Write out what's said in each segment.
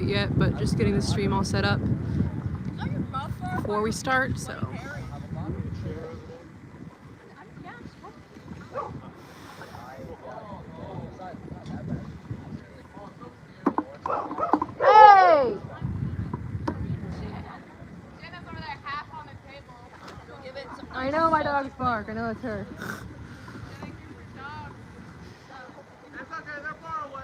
yet, but just getting the stream all set up before we start, so. Hey! I know my dog's bark, I know it's her. It's okay, they're far away.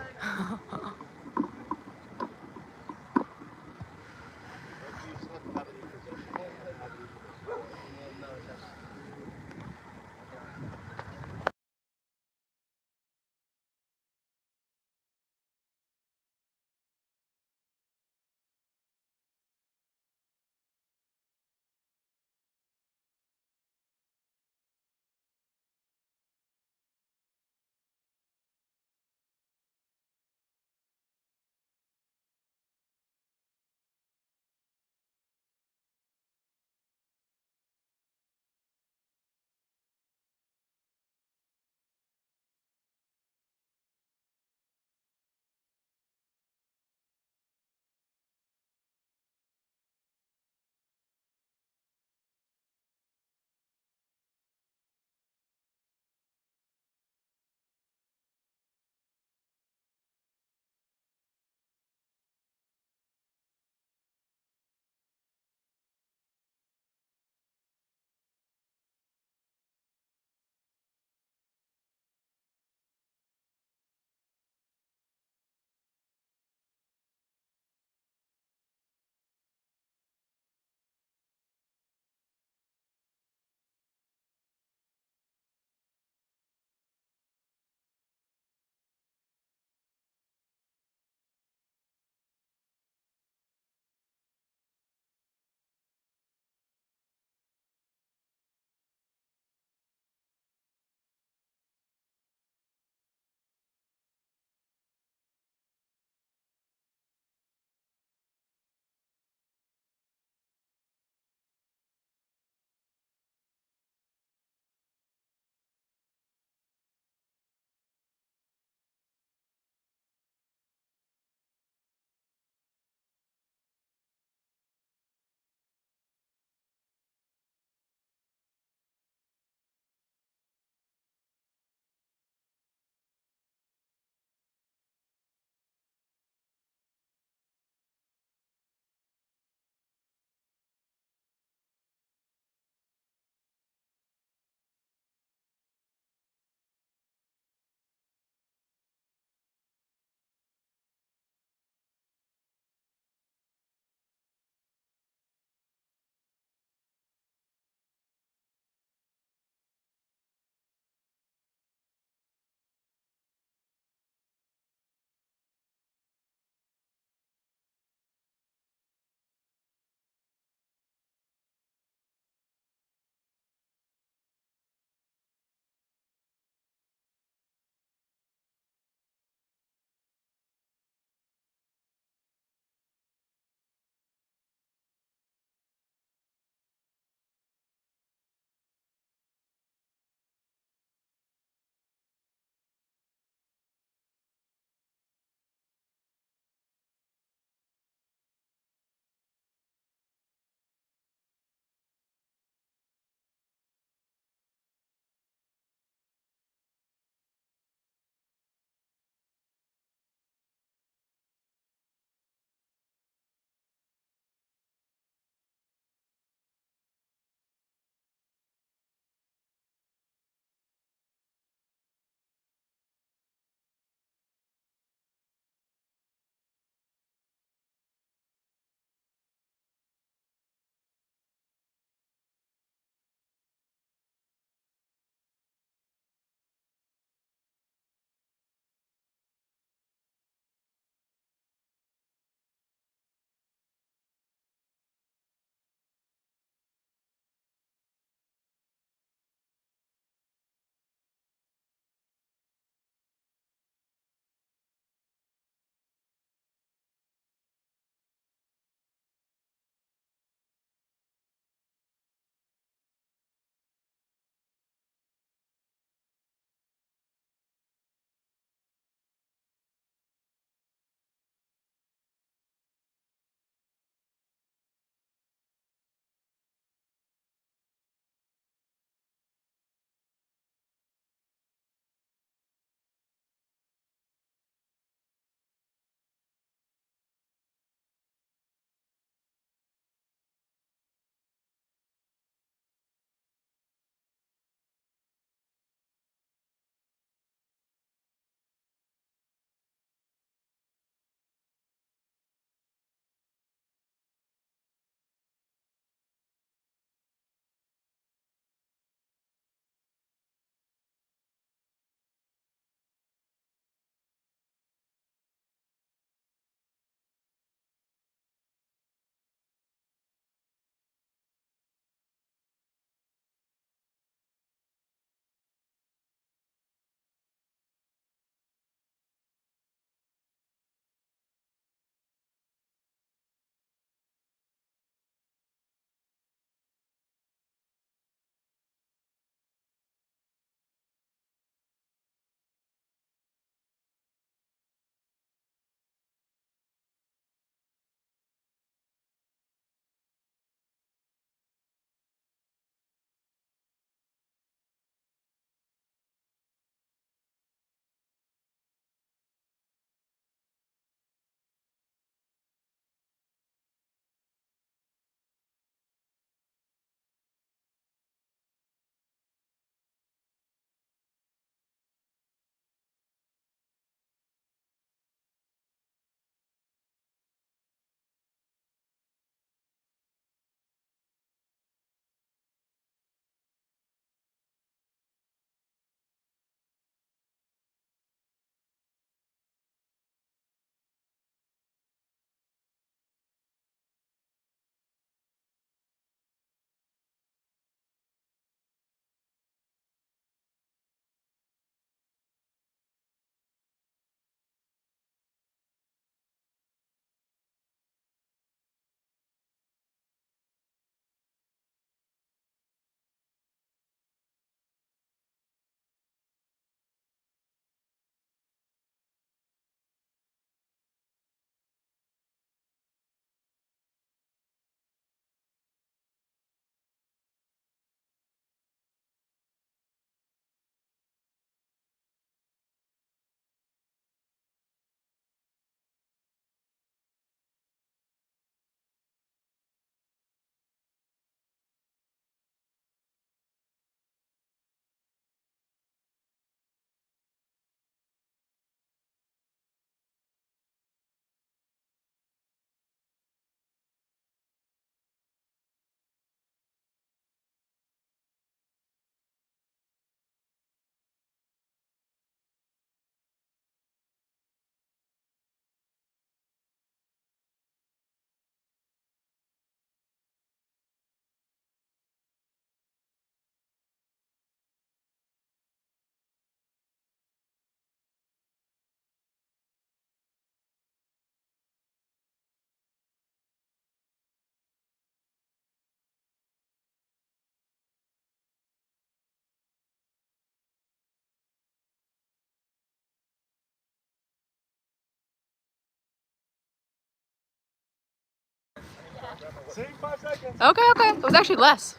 Same 5 seconds. Okay. It was actually less.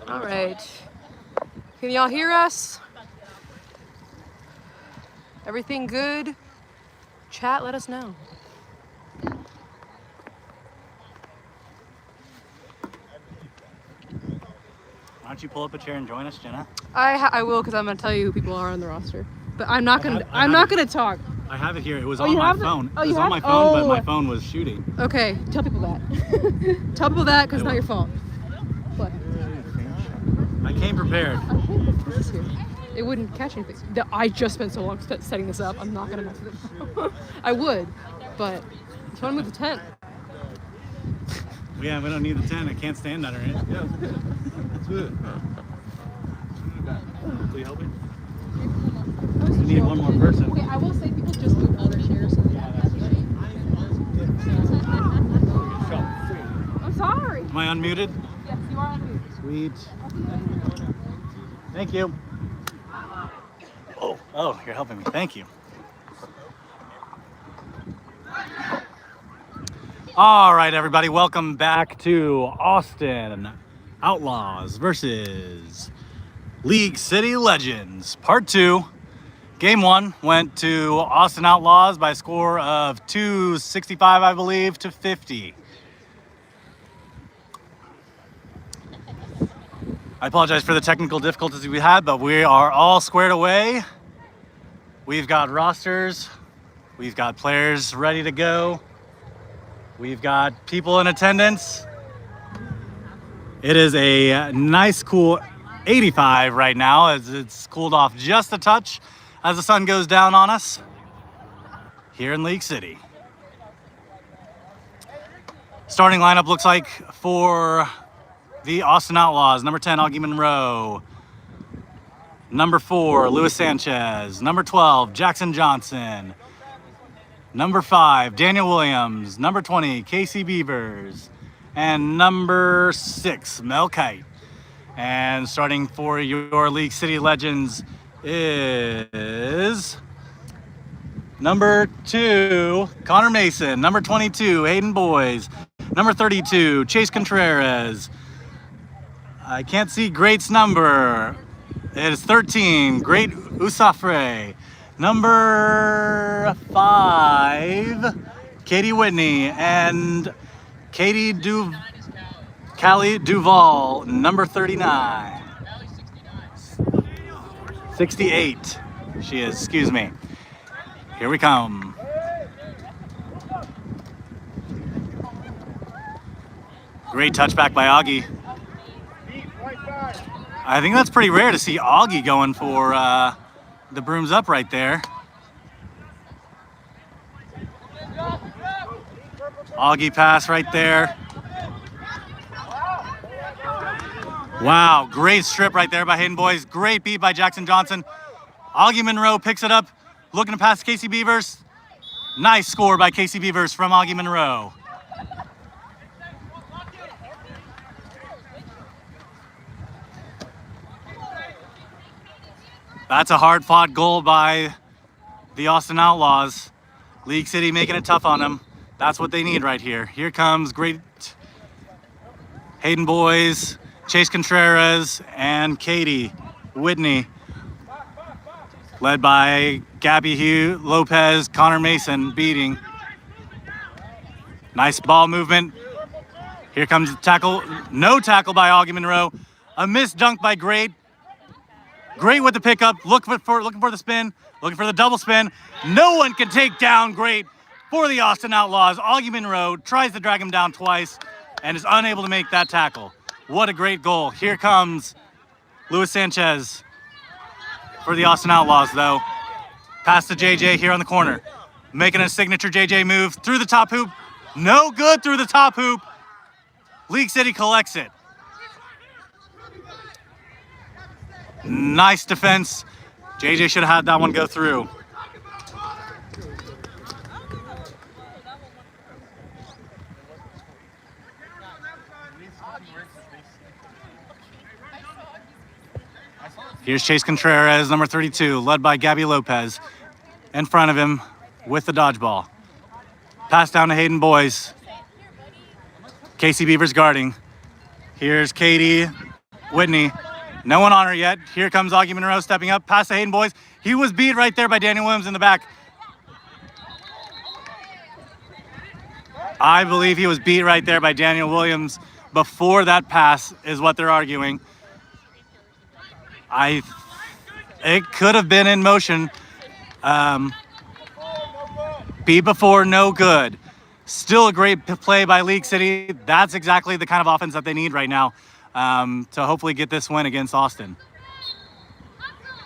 All right. Can y'all hear us? Everything good? Chat, let us know. Why don't you pull up a chair and join us, Jenna? I will, because I'm gonna tell you who people are on the roster. But I'm not gonna talk. I have it here. It was Oh, on you my have it? phone. Oh, It you was on have my it? phone, but Oh. my phone was shooting. Okay, tell people that. Tell people that, because it's not your fault. What? I came prepared. It wouldn't catch anything. I just spent so long setting this up. I'm not gonna mess with it. I would, but I just want to move the tent. Yeah, we don't need the tent. I can't stand under it. Yeah. That's good. Will you help me? We need one more person. Okay, I will say people just moved all their chairs. So I'm sorry. Am I unmuted? Yes, you are on mute. Sweet. Thank you. Oh, you're helping me. Thank you. All right, everybody, welcome back to Austin Outlaws versus League City Legends, Part 2. Game 1 went to Austin Outlaws by a score of 265, I believe, to 50. I apologize for the technical difficulties we had, but we are all squared away. We've got rosters. We've got players ready to go. We've got people in attendance. It is a nice, cool 85 right now as it's cooled off just a touch as the sun goes down on us here in League City. Starting lineup looks like for the Austin Outlaws: number 10, Augie Monroe. Number 4, Luis Sanchez. Number 12, Jackson Johnson. Number 5, Daniel Williams. Number 20, Casey Beavers. And number 6, Mel Kite. And starting for your League City Legends is number 2, Connor Mason. Number 22, Hayden Boys. Number 32, Chase Contreras. I can't see Great's number. It is 13, Great Usafre. Number 5, Katie Whitney. And Callie Duval, number 39. 68, she is, excuse me. Here we come. Great touchback by Augie. I think that's pretty rare to see Augie going for the brooms up right there. Augie pass right there. Wow, great strip right there by Hayden Boys. Great beat by Jackson Johnson. Augie Monroe picks it up, looking to pass Casey Beavers. Nice score by Casey Beavers from Augie Monroe. That's a hard-fought goal by the Austin Outlaws. League City making it tough on them. That's what they need right here. Here comes great Hayden Boys, Chase Contreras, and Katie Whitney. Led by Gabby Hugh, Lopez, Connor Mason beating. Nice ball movement. Here comes the tackle. No tackle by Augie Monroe. A missed dunk by Great. Great with the pickup, looking for the spin, looking for the double spin. No one can take down Great for the Austin Outlaws. Augie Monroe tries to drag him down twice and is unable to make that tackle. What a great goal. Here comes Luis Sanchez for the Austin Outlaws, though. Pass to JJ here on the corner. Making a signature JJ move through the top hoop. No good through the top hoop. League City collects it. Nice defense. JJ should have had that one go through. Here's Chase Contreras, number 32, led by Gabby Lopez. In front of him with the dodgeball. Pass down to Hayden Boys. Casey Beavers guarding. Here's Katie Whitney. No one on her yet. Here comes Augie Monroe stepping up. Pass to Hayden Boys. He was beat right there by Daniel Williams in the back. I believe he was beat right there by Daniel Williams before that pass is what they're arguing. It could have been in motion. Beat before, no good. Still a great play by League City. That's exactly the kind of offense that they need right now to hopefully get this win against Austin.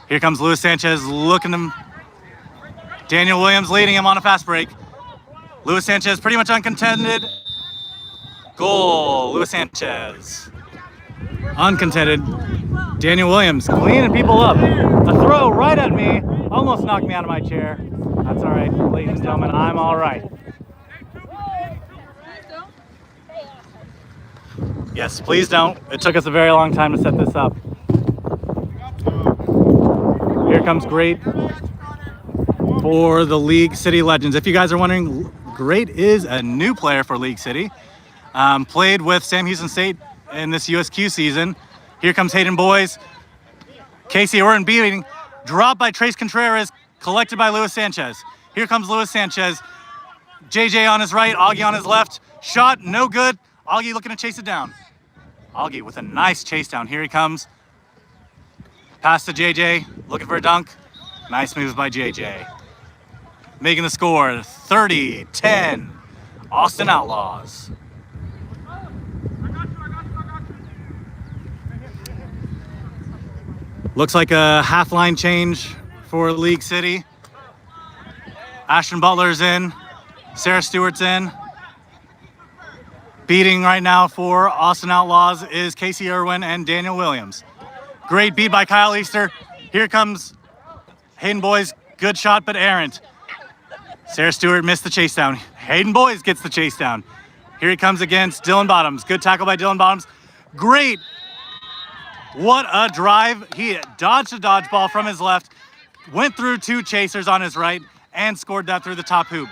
Here comes Luis Sanchez looking him. Daniel Williams leading him on a fast break. Luis Sanchez pretty much uncontended. Goal, Luis Sanchez. Uncontended. Daniel Williams cleaning people up. A throw right at me. Almost knocked me out of my chair. That's all right, ladies and gentlemen, I'm all right. Yes, please don't. It took us a very long time to set this up. Here comes Great for the League City Legends. If you guys are wondering, Great is a new player for League City. Played with Sam Houston State in this USQ season. Here comes Hayden Boys. Casey Orton beating. Dropped by Trace Contreras. Collected by Luis Sanchez. Here comes Luis Sanchez. JJ on his right, Augie on his left. Shot, no good. Augie looking to chase it down. Augie with a nice chase down. Here he comes. Pass to JJ, looking for a dunk. Nice moves by JJ. Making the score 30-10. Austin Outlaws. Looks like a half line change for League City. Ashton Butler's in. Sarah Stewart's in. Beating right now for Austin Outlaws is Casey Irwin and Daniel Williams. Great beat by Kyle Easter. Here comes Hayden Boys. Good shot, but errant. Sarah Stewart missed the chase down. Hayden Boys gets the chase down. Here he comes against Dylan Bottoms. Good tackle by Dylan Bottoms. Great. What a drive. He dodged a dodgeball from his left, went through two chasers on his right, and scored that through the top hoop.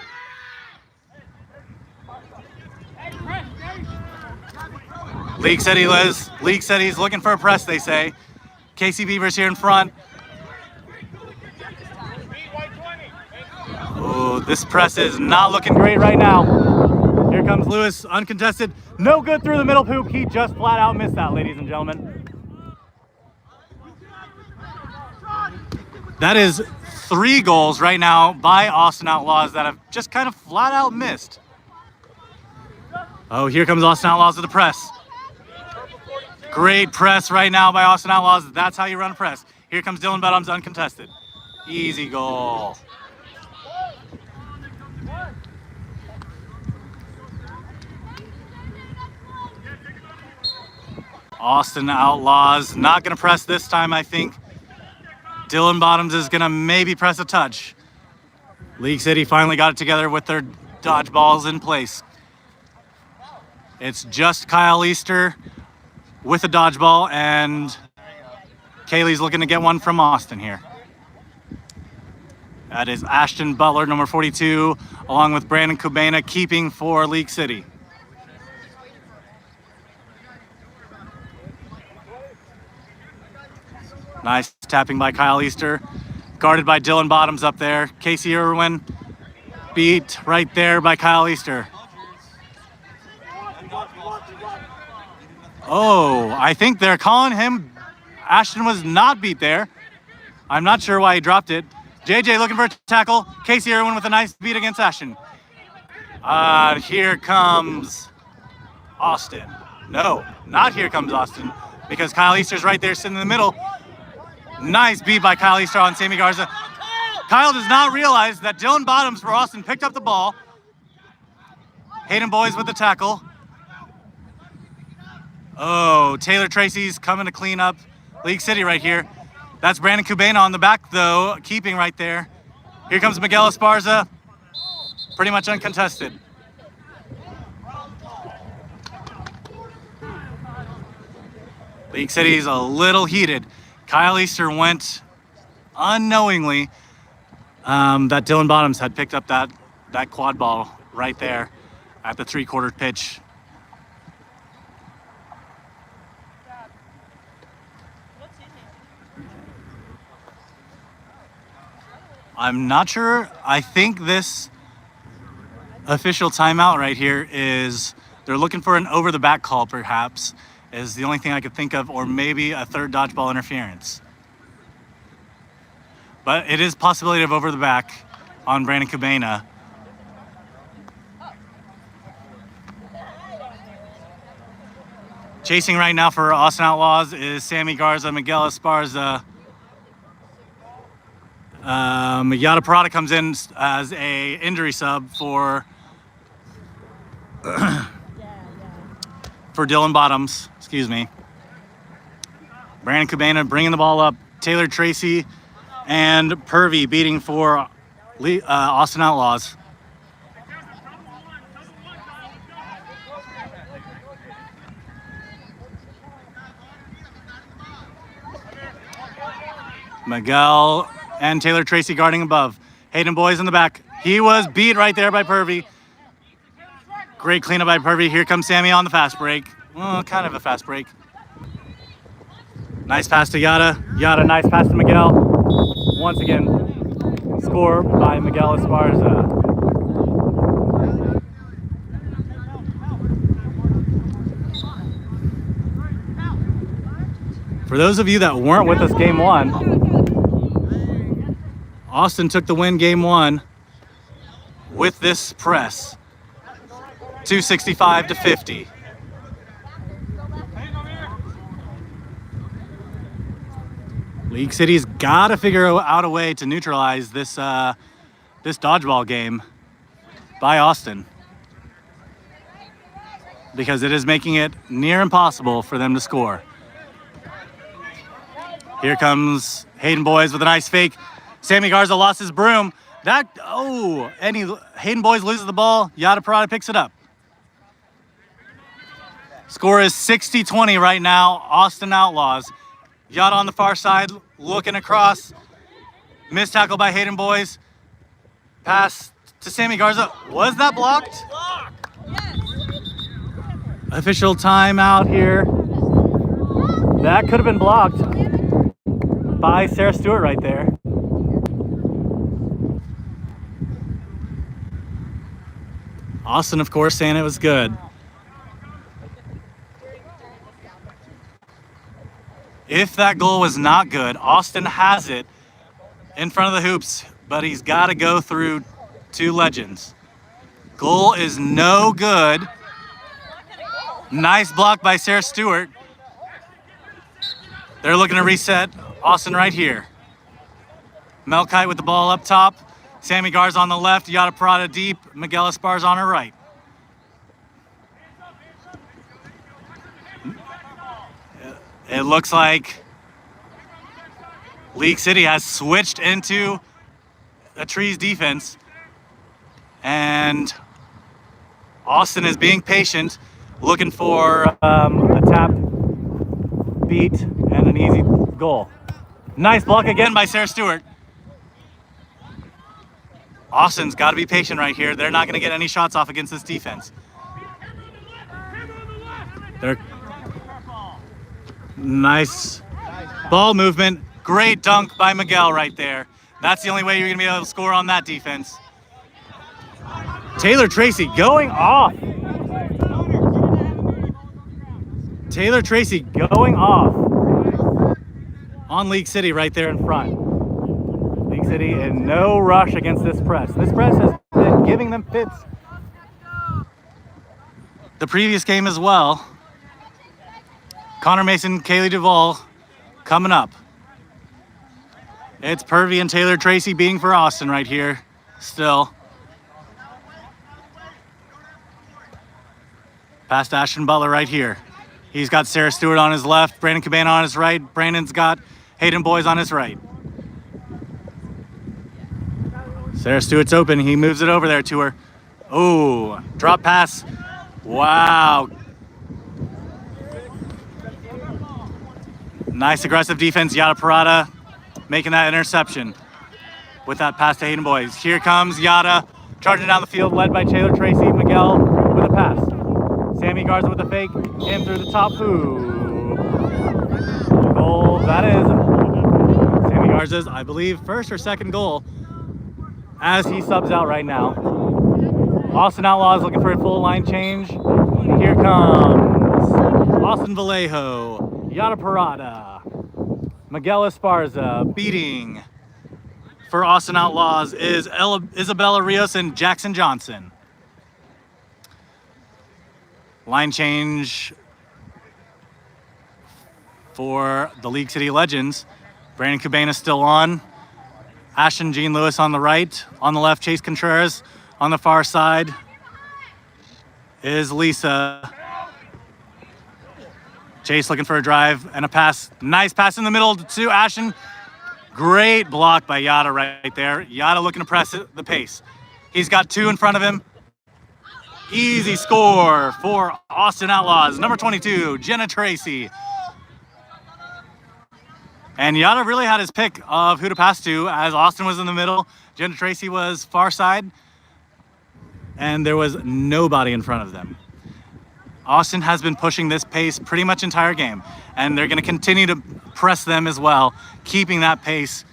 League City's looking for a press, they say. Casey Beavers here in front. Oh, this press is not looking great right now. Here comes Lewis, uncontested. No good through the middle hoop. He just flat out missed that, ladies and gentlemen. That is 3 goals right now by Austin Outlaws that have just kind of flat out missed. Oh, here comes Austin Outlaws with the press. Great press right now by Austin Outlaws. That's how you run a press. Here comes Dylan Bottoms uncontested. Easy goal. Austin Outlaws not going to press this time, I think. Dylan Bottoms is going to maybe press a touch. League City finally got it together with their dodgeballs in place. It's just Kyle Easter with a dodgeball, and Kaylee's looking to get one from Austin here. That is Ashton Butler, number 42, along with Brandon Kubena, keeping for League City. Nice tapping by Kyle Easter, guarded by Dylan Bottoms up there. Casey Irwin beat right there by Kyle Easter. Oh, I think they're calling him. Ashton was not beat there. I'm not sure why he dropped it. JJ looking for a tackle. Casey Irwin with a nice beat against Ashton. Here comes Austin. No, not here comes Austin, because Kyle Easter's right there sitting in the middle. Nice beat by Kyle Easter on Sammy Garza. Kyle does not realize that Dylan Bottoms for Austin picked up the ball. Hayden Boys with the tackle. Oh, Taylor Tracy's coming to clean up League City right here. That's Brandon Kubena on the back, though, keeping right there. Here comes Miguel Esparza, pretty much uncontested. League City's a little heated. Kyle Easter went unknowingly that Dylan Bottoms had picked up that quad ball right there at the 3/4 pitch. I'm not sure. I think this official timeout right here is they're looking for an over the back call, perhaps, is the only thing I could think of, or maybe a third dodgeball interference. But it is possibility of over the back on Brandon Cabana. Chasing right now for Austin Outlaws is Sammy Garza, Miguel Esparza. Yada Parada comes in as a injury sub for for Dylan Bottoms. Excuse me. Brandon Cabana bringing the ball up. Taylor Tracy and Purvey beating for Austin Outlaws. Miguel and Taylor Tracy guarding above. Hayden Boys in the back. He was beat right there by Purvey. Great cleanup by Purvey. Here comes Sammy on the fast break. Well, kind of a fast break. Nice pass to Yada. Yada, nice pass to Miguel. Once again, score by Miguel Esparza. For those of you that weren't with us game one, Austin took the win game one with this press, 265-50. League City's got to figure out a way to neutralize this this dodgeball game by Austin, because it is making it near impossible for them to score. Here comes Hayden Boys with a nice fake. Sammy Garza lost his broom. Hayden Boys loses the ball. Yada Parada picks it up. Score is 60-20 right now, Austin Outlaws. Yada on the far side, looking across. Missed tackle by Hayden Boys. Pass to Sammy Garza. Was that blocked? Yes. Official timeout here. That could have been blocked by Sarah Stewart right there. Austin, of course, saying it was good. If that goal was not good, Austin has it in front of the hoops, but he's got to go through two legends. Goal is no good. Nice block by Sarah Stewart. They're looking to reset Austin right here. Melkite with the ball up top. Sammy Garza on the left, Yada Parada deep, Miguel Esparza on her right. It looks like League City has switched into a Trees defense, and Austin is being patient, looking for a tap beat and an easy goal. Nice block again by Sarah Stewart. Austin's got to be patient right here. They're not going to get any shots off against this defense. Nice ball movement. Great dunk by Miguel right there. That's the only way you're going to be able to score on that defense. Taylor Tracy going off. Taylor Tracy going off on League City right there in front. League City in no rush against this press. This press has been giving them fits the previous game as well. Connor Mason, Kaylee Duvall coming up. It's Purvey and Taylor Tracy beating for Austin right here still. Pass to Ashton Butler right here. He's got Sarah Stewart on his left, Brandon Cabana on his right. Brandon's got Hayden Boys on his right. Sarah Stewart's open. He moves it over there to her. Oh, drop pass. Wow. Nice aggressive defense. Yada Parada making that interception with that pass to Hayden Boys. Here comes Yada charging down the field, led by Taylor Tracy. Miguel with a pass. Sammy Garza with a fake. In through the top. Ooh. Goal. That is Sammy Garza's, I believe, first or second goal as he subs out right now. Austin Outlaws looking for a full line change. Here comes Austin Vallejo, Yada Parada, Miguel Esparza. Beating for Austin Outlaws is Isabella Rios and Jackson Johnson. Line change for the League City Legends. Brandon Cabana still on. Ashton Jean Lewis on the right. On the left, Chase Contreras. On the far side is Lisa. Chase looking for a drive and a pass. Nice pass in the middle to Ashton. Great block by Yada right there. Yada looking to press the pace. He's got 2 in front of him. Easy score for Austin Outlaws. Number 22, Jenna Tracy. And Yada really had his pick of who to pass to, as Austin was in the middle. Jenna Tracy was far side. And there was nobody in front of them. Austin has been pushing this pace pretty much entire game. And they're going to continue to press them as well, keeping that pace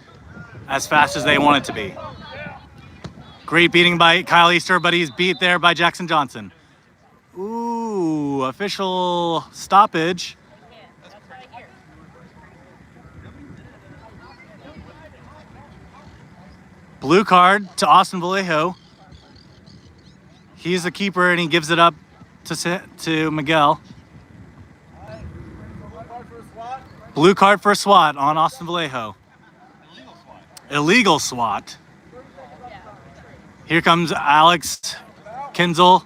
as fast as they want it to be. Great beating by Kyle Easter, but he's beat there by Jackson Johnson. Ooh, official stoppage. Blue card to Austin Vallejo. He's the keeper and he gives it up to Miguel. Blue card for a swat on Austin Vallejo. Illegal swat. Here comes Alex Kinzel.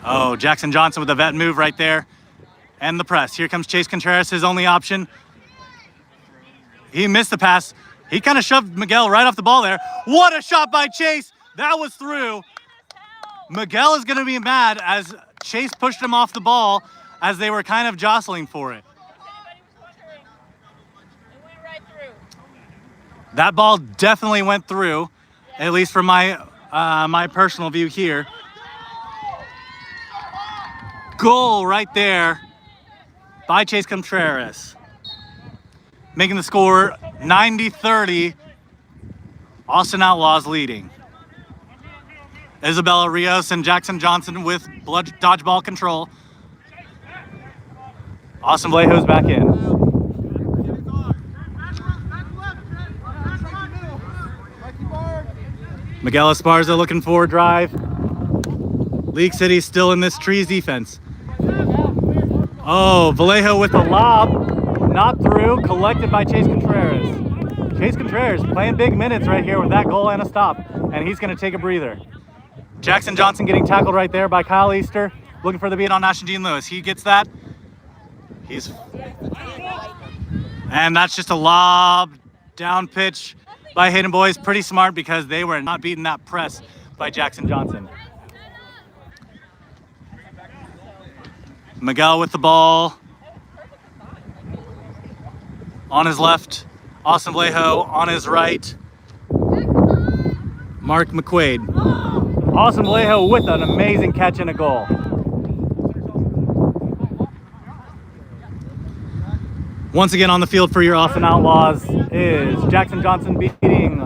Oh, Jackson Johnson with a vet move right there. And the press. Here comes Chase Contreras, his only option. He missed the pass. He kind of shoved Miguel right off the ball there. What a shot by Chase. That was through. Miguel is going to be mad as Chase pushed him off the ball as they were kind of jostling for it. That ball definitely went through, at least from my my personal view here. Goal right there by Chase Contreras. Making the score 90-30. Austin Outlaws leading. Isabella Rios and Jackson Johnson with dodgeball control. Austin Vallejo's back in. Miguel Esparza looking for a drive. League City still in this trees defense. Oh, Vallejo with the lob. Not through, collected by Chase Contreras. Chase Contreras playing big minutes right here with that goal and a stop, and he's going to take a breather. Jackson Johnson getting tackled right there by Kyle Easter, looking for the beat on Ashton Jean Lewis. He gets that. And that's just a lob down pitch by Hayden Boys. Pretty smart because they were not beating that press by Jackson Johnson. Miguel with the ball. On his left, Austin Vallejo. On his right, Mark McQuaid. Austin Vallejo with an amazing catch and a goal. Once again on the field for your Austin Outlaws is Jackson Johnson beating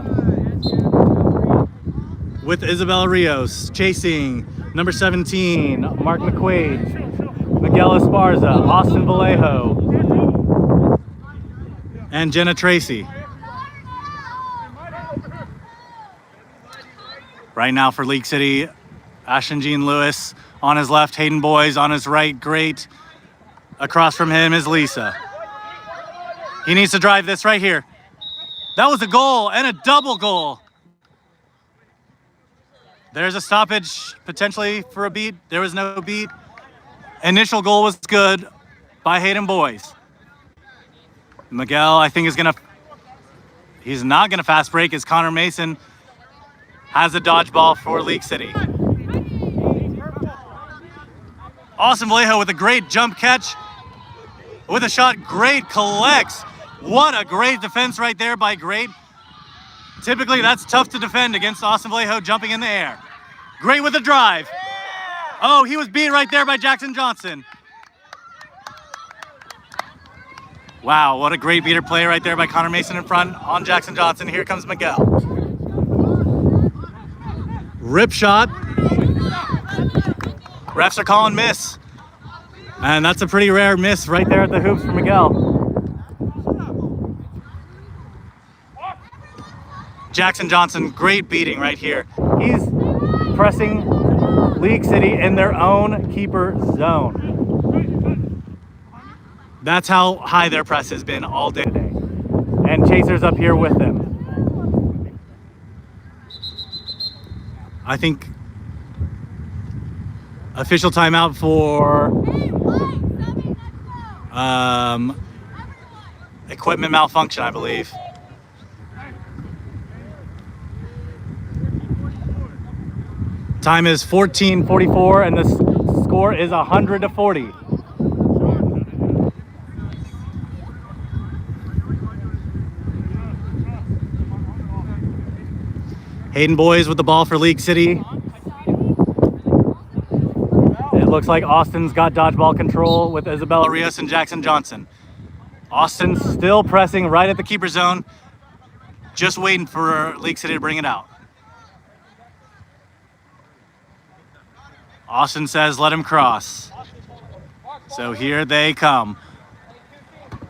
with Isabella Rios. Chasing number 17, Mark McQuaid, Miguel Esparza, Austin Vallejo, and Jenna Tracy. Right now for League City, Ashton Jean Lewis on his left, Hayden Boys on his right, great. Across from him is Lisa. He needs to drive this right here. That was a goal and a double goal. There's a stoppage potentially for a beat. There was no beat. Initial goal was good by Hayden Boys. Miguel, I think, he's not gonna fast break as Connor Mason has a dodgeball for League City. Austin Vallejo with a great jump catch. With a shot, Great collects. What a great defense right there by Great. Typically, that's tough to defend against Austin Vallejo jumping in the air. Great with a drive. Oh, he was beat right there by Jackson Johnson. Wow, what a great beater play right there by Connor Mason in front on Jackson Johnson. Here comes Miguel. Rip shot. Refs are calling miss. And that's a pretty rare miss right there at the hoops for Miguel. Jackson Johnson, great beating right here. He's pressing League City in their own keeper zone. That's how high their press has been all day today. And Chaser's up here with them. I think official timeout for equipment malfunction, I believe. Time is 14:44 and the score is 100-40. Hayden Boys with the ball for League City. It looks like Austin's got dodgeball control with Isabella Rios and Jackson Johnson. Austin still pressing right at the keeper zone, just waiting for League City to bring it out. Austin says, let him cross. So here they come.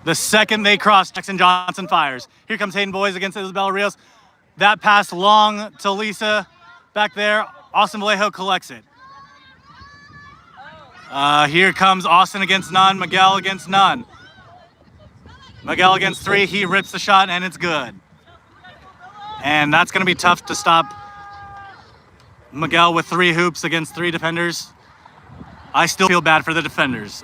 The second they cross, Jackson Johnson fires. Here comes Hayden Boys against Isabella Rios. That pass long to Lisa back there. Austin Vallejo collects it. Here comes Austin against none, Miguel against none. Miguel against three, he rips the shot and it's good. And that's gonna be tough to stop Miguel with three hoops against three defenders. I still feel bad for the defenders.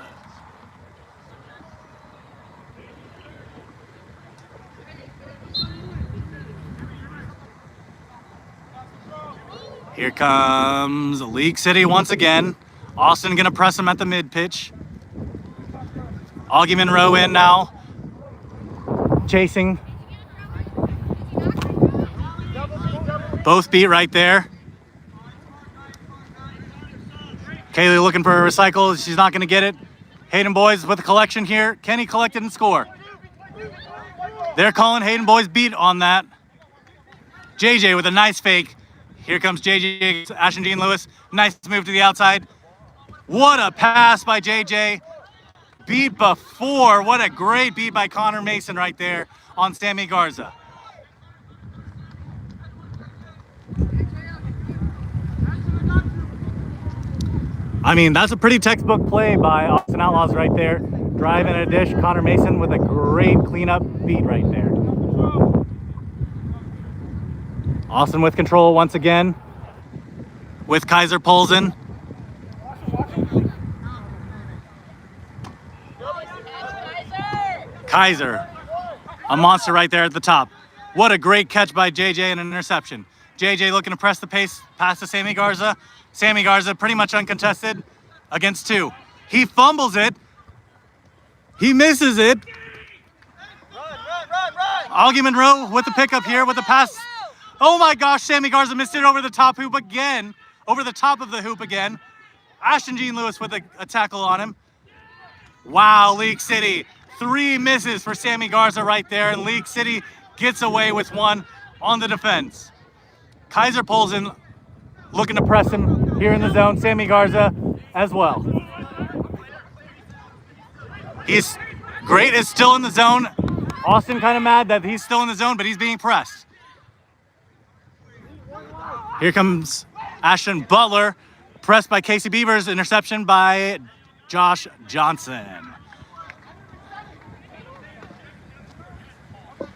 Here comes League City once again. Austin gonna press him at the mid pitch. Augie Monroe in now. Chasing. Both beat right there. Kaylee looking for a recycle. She's not gonna get it. Hayden Boys with a collection here. Can he collect it and score? They're calling Hayden Boys beat on that. JJ with a nice fake. Here comes JJ, Ashton Jean Lewis. Nice move to the outside. What a pass by JJ. Beat before. What a great beat by Connor Mason right there on Sammy Garza. I mean, that's a pretty textbook play by Austin Outlaws right there. Drive in a dish. Connor Mason with a great cleanup beat right there. Austin with control once again with Kaiser Polzen. Kaiser, a monster right there at the top. What a great catch by JJ and an interception. JJ looking to press the pace past to Sammy Garza. Sammy Garza pretty much uncontested against two. He fumbles it. He misses it. Augie Monroe with the pickup here with the pass. Oh my gosh, Sammy Garza missed it over the top hoop again. Over the top of the hoop again. Ashton Jean Lewis with a tackle on him. Wow, League City. 3 misses for Sammy Garza right there, and League City gets away with one on the defense. Kaiser Polzen looking to press him here in the zone. Sammy Garza as well. He's great, is still in the zone. Austin kind of mad that he's still in the zone, but he's being pressed. Here comes Ashton Butler, pressed by Casey Beavers, interception by Josh Johnson.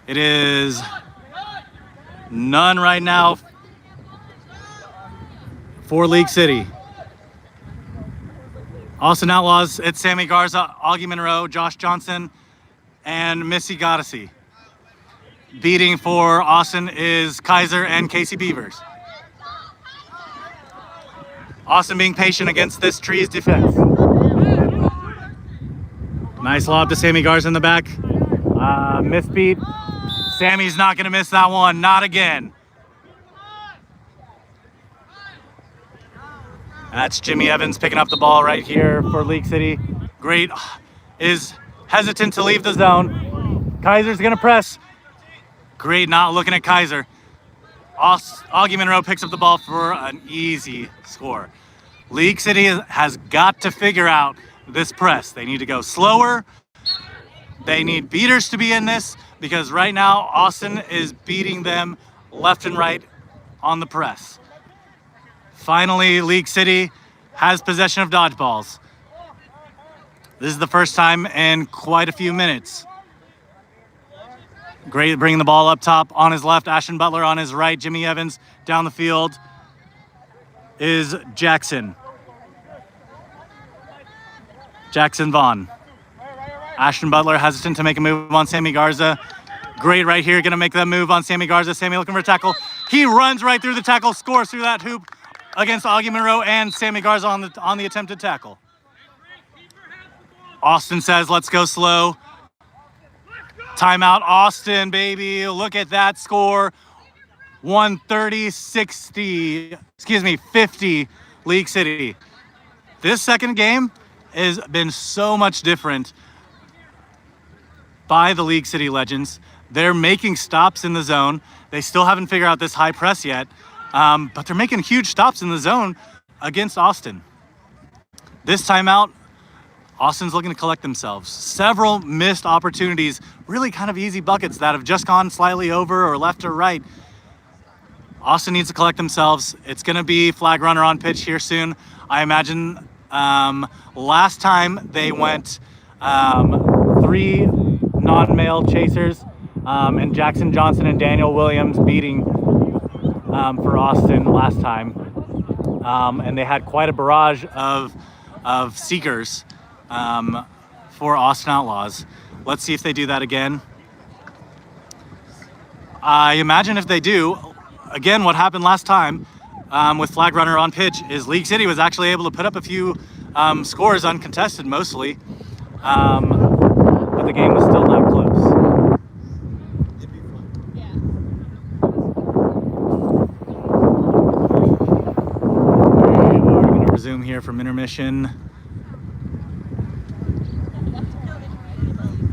It is none right now for League City. Austin Outlaws, it's Sammy Garza, Augie Monroe, Josh Johnson, and Missy Goddessy. Beating for Austin is Kaiser and Casey Beavers. Austin being patient against this Trees defense. Nice lob to Sammy Garza in the back. Misbeat. Sammy's not gonna miss that one, not again. That's Jimmy Evans picking up the ball right here for League City. Great, is hesitant to leave the zone. Kaiser's gonna press. Great, not looking at Kaiser. Augie Monroe picks up the ball for an easy score. League City has got to figure out this press. They need to go slower. They need beaters to be in this because right now Austin is beating them left and right on the press. Finally, League City has possession of dodgeballs. This is the first time in quite a few minutes. Great bringing the ball up top on his left. Ashton Butler on his right. Jimmy Evans down the field is Jackson. Jackson Vaughn. Ashton Butler hesitant to make a move on Sammy Garza. Great right here, gonna make that move on Sammy Garza. Sammy looking for a tackle. He runs right through the tackle, scores through that hoop against Augie Monroe and Sammy Garza on the attempted tackle. Austin says, let's go slow. Timeout, Austin, baby. Look at that score. 50 League City. This second game has been so much different by the League City Legends. They're making stops in the zone. They still haven't figured out this high press yet, but they're making huge stops in the zone against Austin. This timeout, Austin's looking to collect themselves. Several missed opportunities, really kind of easy buckets that have just gone slightly over or left or right. Austin needs to collect themselves. It's gonna be flag runner on pitch here soon. I imagine last time they went 3 non-male chasers and Jackson Johnson and Daniel Williams beating for Austin last time. And they had quite a barrage of seekers for Austin Outlaws. Let's see if they do that again. I imagine if they do, again, what happened last time with flag runner on pitch is League City was actually able to put up a few scores uncontested mostly, but the game was still not close. We're going to resume here from intermission.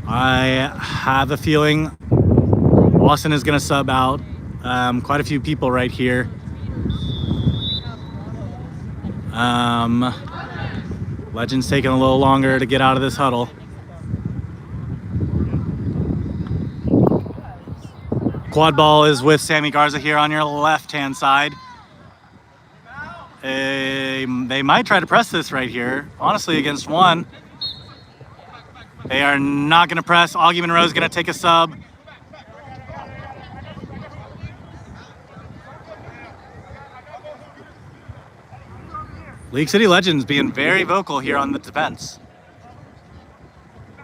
I have a feeling Austin is going to sub out quite a few people right here. Legends taking a little longer to get out of this huddle. Quad ball is with Sammy Garza here on your left-hand side. They might try to press this right here, honestly, against one. They are not going to press. Augie Monroe is going to take a sub. League City Legends being very vocal here on the defense.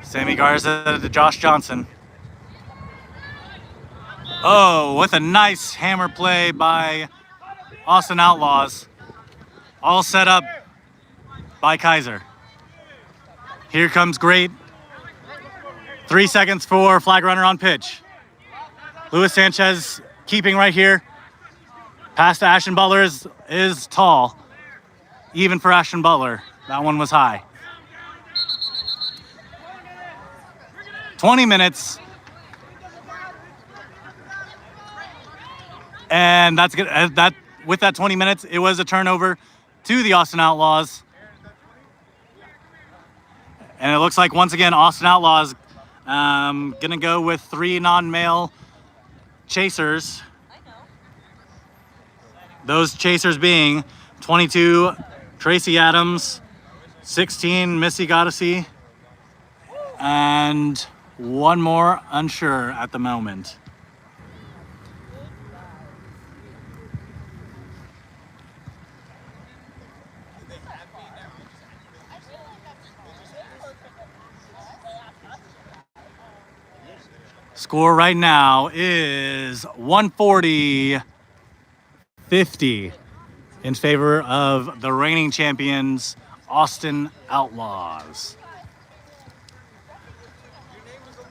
Sammy Garza to Josh Johnson. Oh, with a nice hammer play by Austin Outlaws. All set up by Kaiser. Here comes Great. 3 seconds for flag runner on pitch. Luis Sanchez keeping right here. Pass to Ashton Butler is tall. Even for Ashton Butler. That one was high. 20 minutes. And that's good. With that 20 minutes, it was a turnover to the Austin Outlaws. And it looks like once again, Austin Outlaws gonna go with 3 non-male chasers. Those chasers being 22 Tracy Adams, 16 Missy Goddessy, and one more unsure at the moment. Score right now is 140-50 in favor of the reigning champions, Austin Outlaws.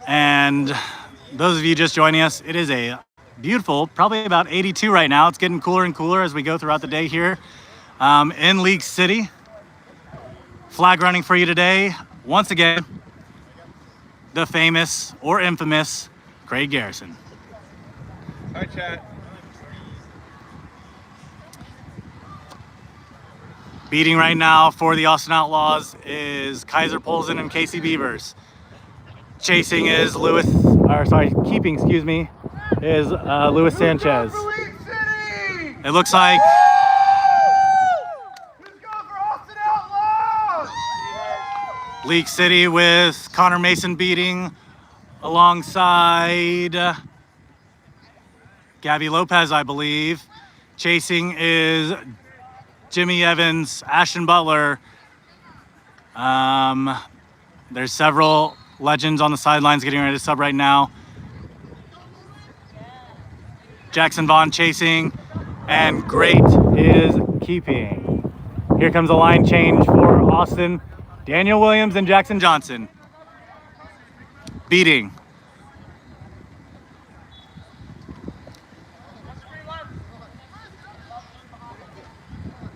And those of you just joining us, it is a beautiful, probably about 82 right now. It's getting cooler and cooler as we go throughout the day here in League City. Flag running for you today. Once again, the famous or infamous Craig Garrison. Hi, chat. Beating right now for the Austin Outlaws is Kaiser Polson and Casey Beavers. Chasing is keeping, excuse me, is Luis Sanchez. It looks like Let's go for Austin Outlaws! League City with Connor Mason beating alongside Gabby Lopez, I believe. Chasing is Jimmy Evans, Ashton Butler. There's several legends on the sidelines getting ready to sub right now. Jackson Vaughn chasing, and Great is keeping. Here comes a line change for Austin. Daniel Williams and Jackson Johnson. Beating.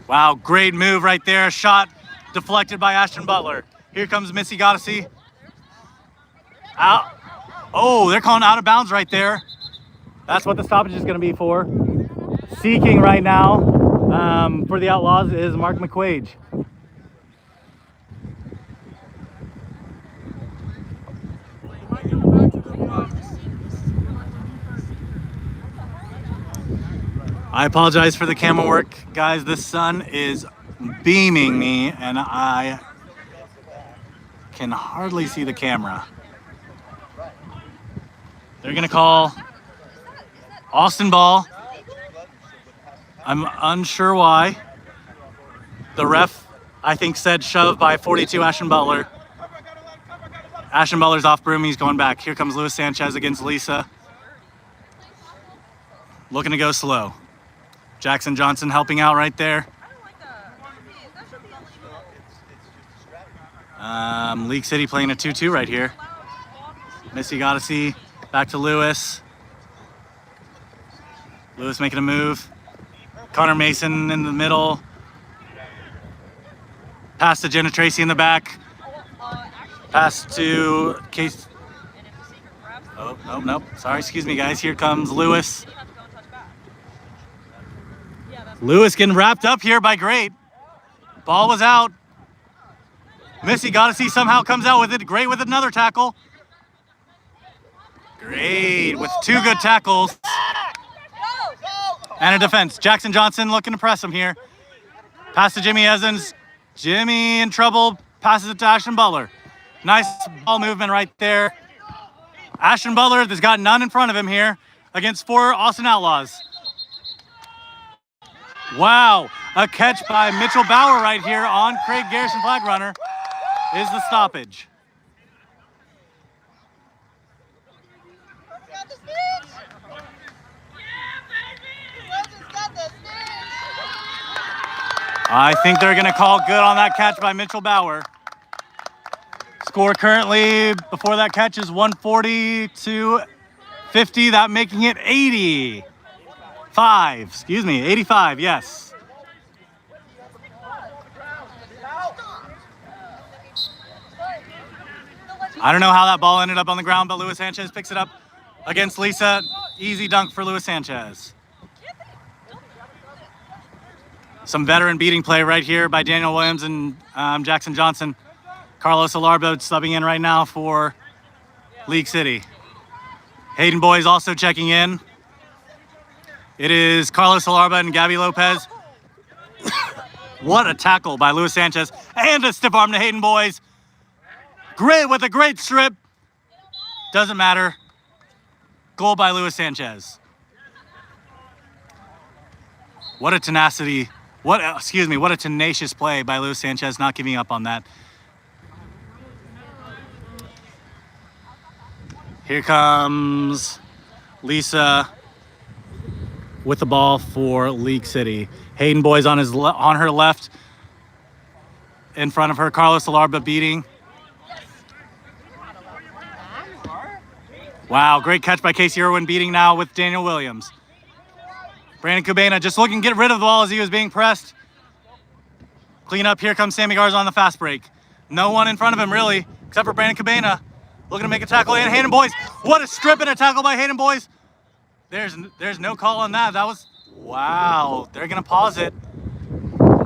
Wow, great move right there. Shot deflected by Ashton Butler. Here comes Missy Goddessy. Out. Oh, they're calling out of bounds right there. That's what the stoppage is going to be for. Seeking right now for the Outlaws is Mark McQuaid. I apologize for the camera work, guys. The sun is beaming me and I can hardly see the camera. They're gonna call Austin ball. I'm unsure why. The ref, I think, said shove by 42 Ashton Butler. Ashton Butler's off broom, he's going back. Here comes Luis Sanchez against Lisa. Looking to go slow. Jackson Johnson helping out right there. League City playing a 2-2 right here. Missy Goddessy back to Lewis. Lewis making a move. Connor Mason in the middle. Pass to Jenna Tracy in the back. Pass to Case. Oh, nope. Sorry, excuse me, guys. Here comes Lewis. Lewis getting wrapped up here by Great. Ball was out. Missy Goddessy somehow comes out with it. Great with another tackle. Great with two good tackles. And a defense. Jackson Johnson looking to press him here. Pass to Jimmy Evans. Jimmy in trouble. Passes it to Ashton Butler. Nice ball movement right there. Ashton Butler has got none in front of him here against 4 Austin Outlaws. Wow, a catch by Mitchell Bauer right here on Craig Garrison flag runner is the stoppage. I think they're going to call good on that catch by Mitchell Bauer. Score currently before that catch is 140 to 50, that making it 85, yes. I don't know how that ball ended up on the ground, but Luis Sanchez picks it up against Lisa. Easy dunk for Luis Sanchez. Some veteran beating play right here by Daniel Williams and Jackson Johnson. Carlos Alarbo subbing in right now for League City. Hayden Boys also checking in. It is Carlos Alarba and Gabby Lopez. What a tackle by Luis Sanchez. And a stiff arm to Hayden Boys. Great with a great strip. Doesn't matter. Goal by Luis Sanchez. What a tenacity. What a tenacious play by Luis Sanchez, not giving up on that. Here comes Lisa with the ball for League City. Hayden Boys on her left. In front of her, Carlos Alarba beating. Wow, great catch by Casey Irwin beating now with Daniel Williams. Brandon Cabana just looking to get rid of the ball as he was being pressed. Clean up, here comes Sammy Garza on the fast break. No one in front of him really, except for Brandon Cabana. looking to make a tackle in. Hayden Boys, what a strip and a tackle by Hayden Boys. There's no call on that. That was, wow, they're gonna pause it.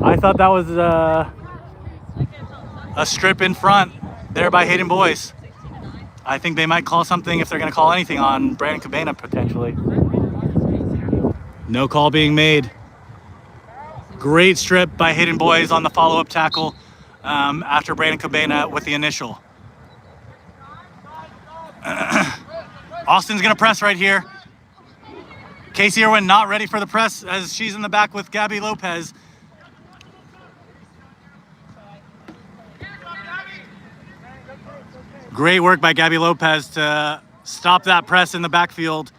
I thought that was a strip in front there by Hayden Boys. I think they might call something if they're gonna call anything on Brandon Cabana potentially. No call being made. Great strip by Hayden Boys on the follow-up tackle after Brandon Cabana with the initial. Austin's gonna press right here. Casey Irwin not ready for the press as she's in the back with Gabby Lopez. Great work by Gabby Lopez to stop that press in the backfield.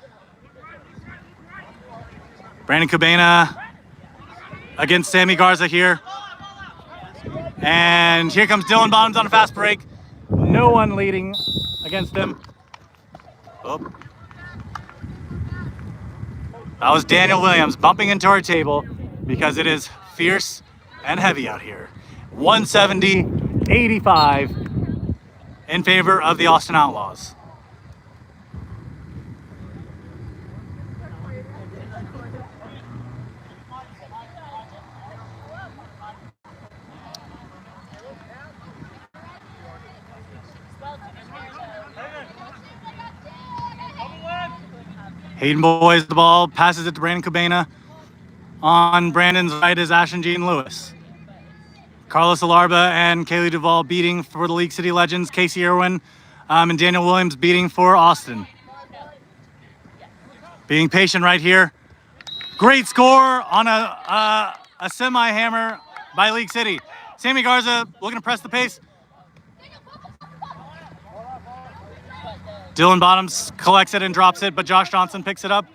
Brandon Cabana against Sammy Garza here. And here comes Dylan Bottoms on a fast break. No one leading against him. Oh. That was Daniel Williams bumping into our table because it is fierce and heavy out here. 170-85 in favor of the Austin Outlaws. Hayden Boys the ball, passes it to Brandon Cabana. On Brandon's right is Ashton Jean Lewis. Carlos Alarba and Kaylee Duvall beating for the League City Legends. Casey Irwin and Daniel Williams beating for Austin. Being patient right here. Great score on a semi-hammer by League City. Sammy Garza looking to press the pace. Dylan Bottoms collects it and drops it, but Josh Johnson picks it up.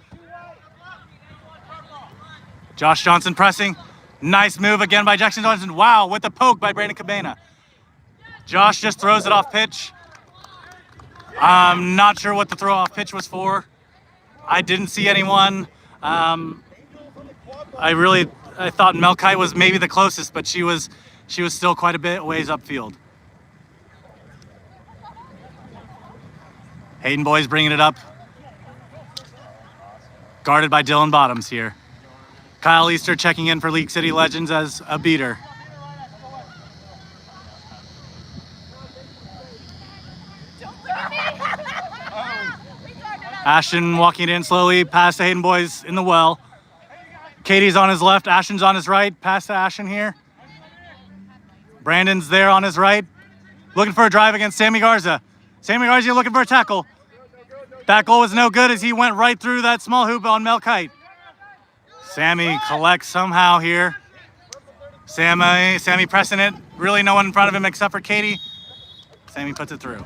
Josh Johnson pressing. Nice move again by Jackson Johnson. Wow, with the poke by Brandon Cabana. Josh just throws it off pitch. I'm not sure what the throw off pitch was for. I didn't see anyone. I thought Melkai was maybe the closest, but she was still quite a bit ways upfield. Hayden Boys bringing it up. Guarded by Dylan Bottoms here. Kyle Easter checking in for League City Legends as a beater. Ashton walking it in slowly, pass to Hayden Boys in the well. Katie's on his left, Ashton's on his right, pass to Ashton here. Brandon's there on his right, looking for a drive against Sammy Garza. Sammy Garza looking for a tackle. That goal was no good as he went right through that small hoop on Melkite. Sammy collects somehow here. Sammy pressing it. Really no one in front of him except for Katie. Sammy puts it through.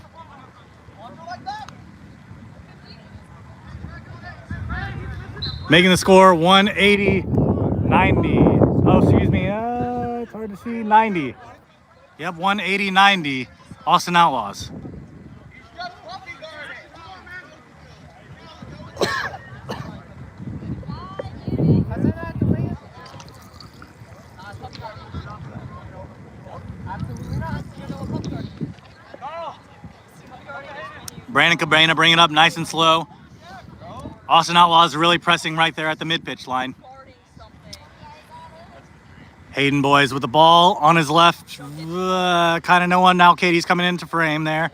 Making the score 180-90. Oh, excuse me. It's hard to see. 90. Yep, 180-90. Austin Outlaws. Brandon Cabana bringing it up nice and slow. Austin Outlaws really pressing right there at the mid-pitch line. Hayden Boys with the ball on his left. Kind of no one now. Katie's coming into frame there.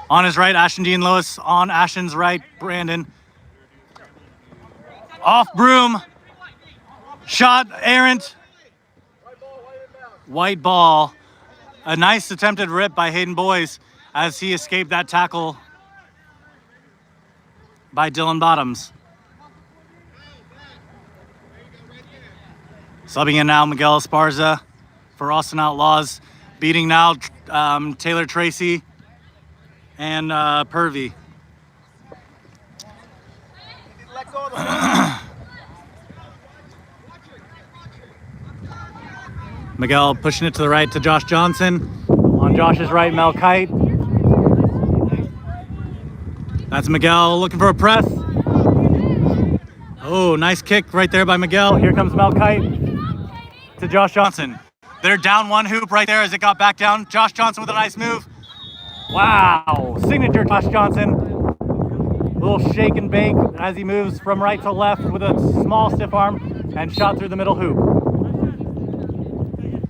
On his right, Ashton Jean Lewis. On Ashton's right, Brandon. Off broom. Shot errant. White ball. A nice attempted rip by Hayden Boys as he escaped that tackle by Dylan Bottoms. Subbing in now Miguel Esparza for Austin Outlaws. Beating now Taylor Tracy and Purvey. Miguel pushing it to the right to Josh Johnson. On Josh's right, Mel Kite. That's Miguel looking for a press. Oh, nice kick right there by Miguel. Here comes Mel Kite to Josh Johnson. They're down one hoop right there as it got back down. Josh Johnson with a nice move. Wow, signature Josh Johnson. Little shake and bake as he moves from right to left with a small stiff arm and shot through the middle hoop.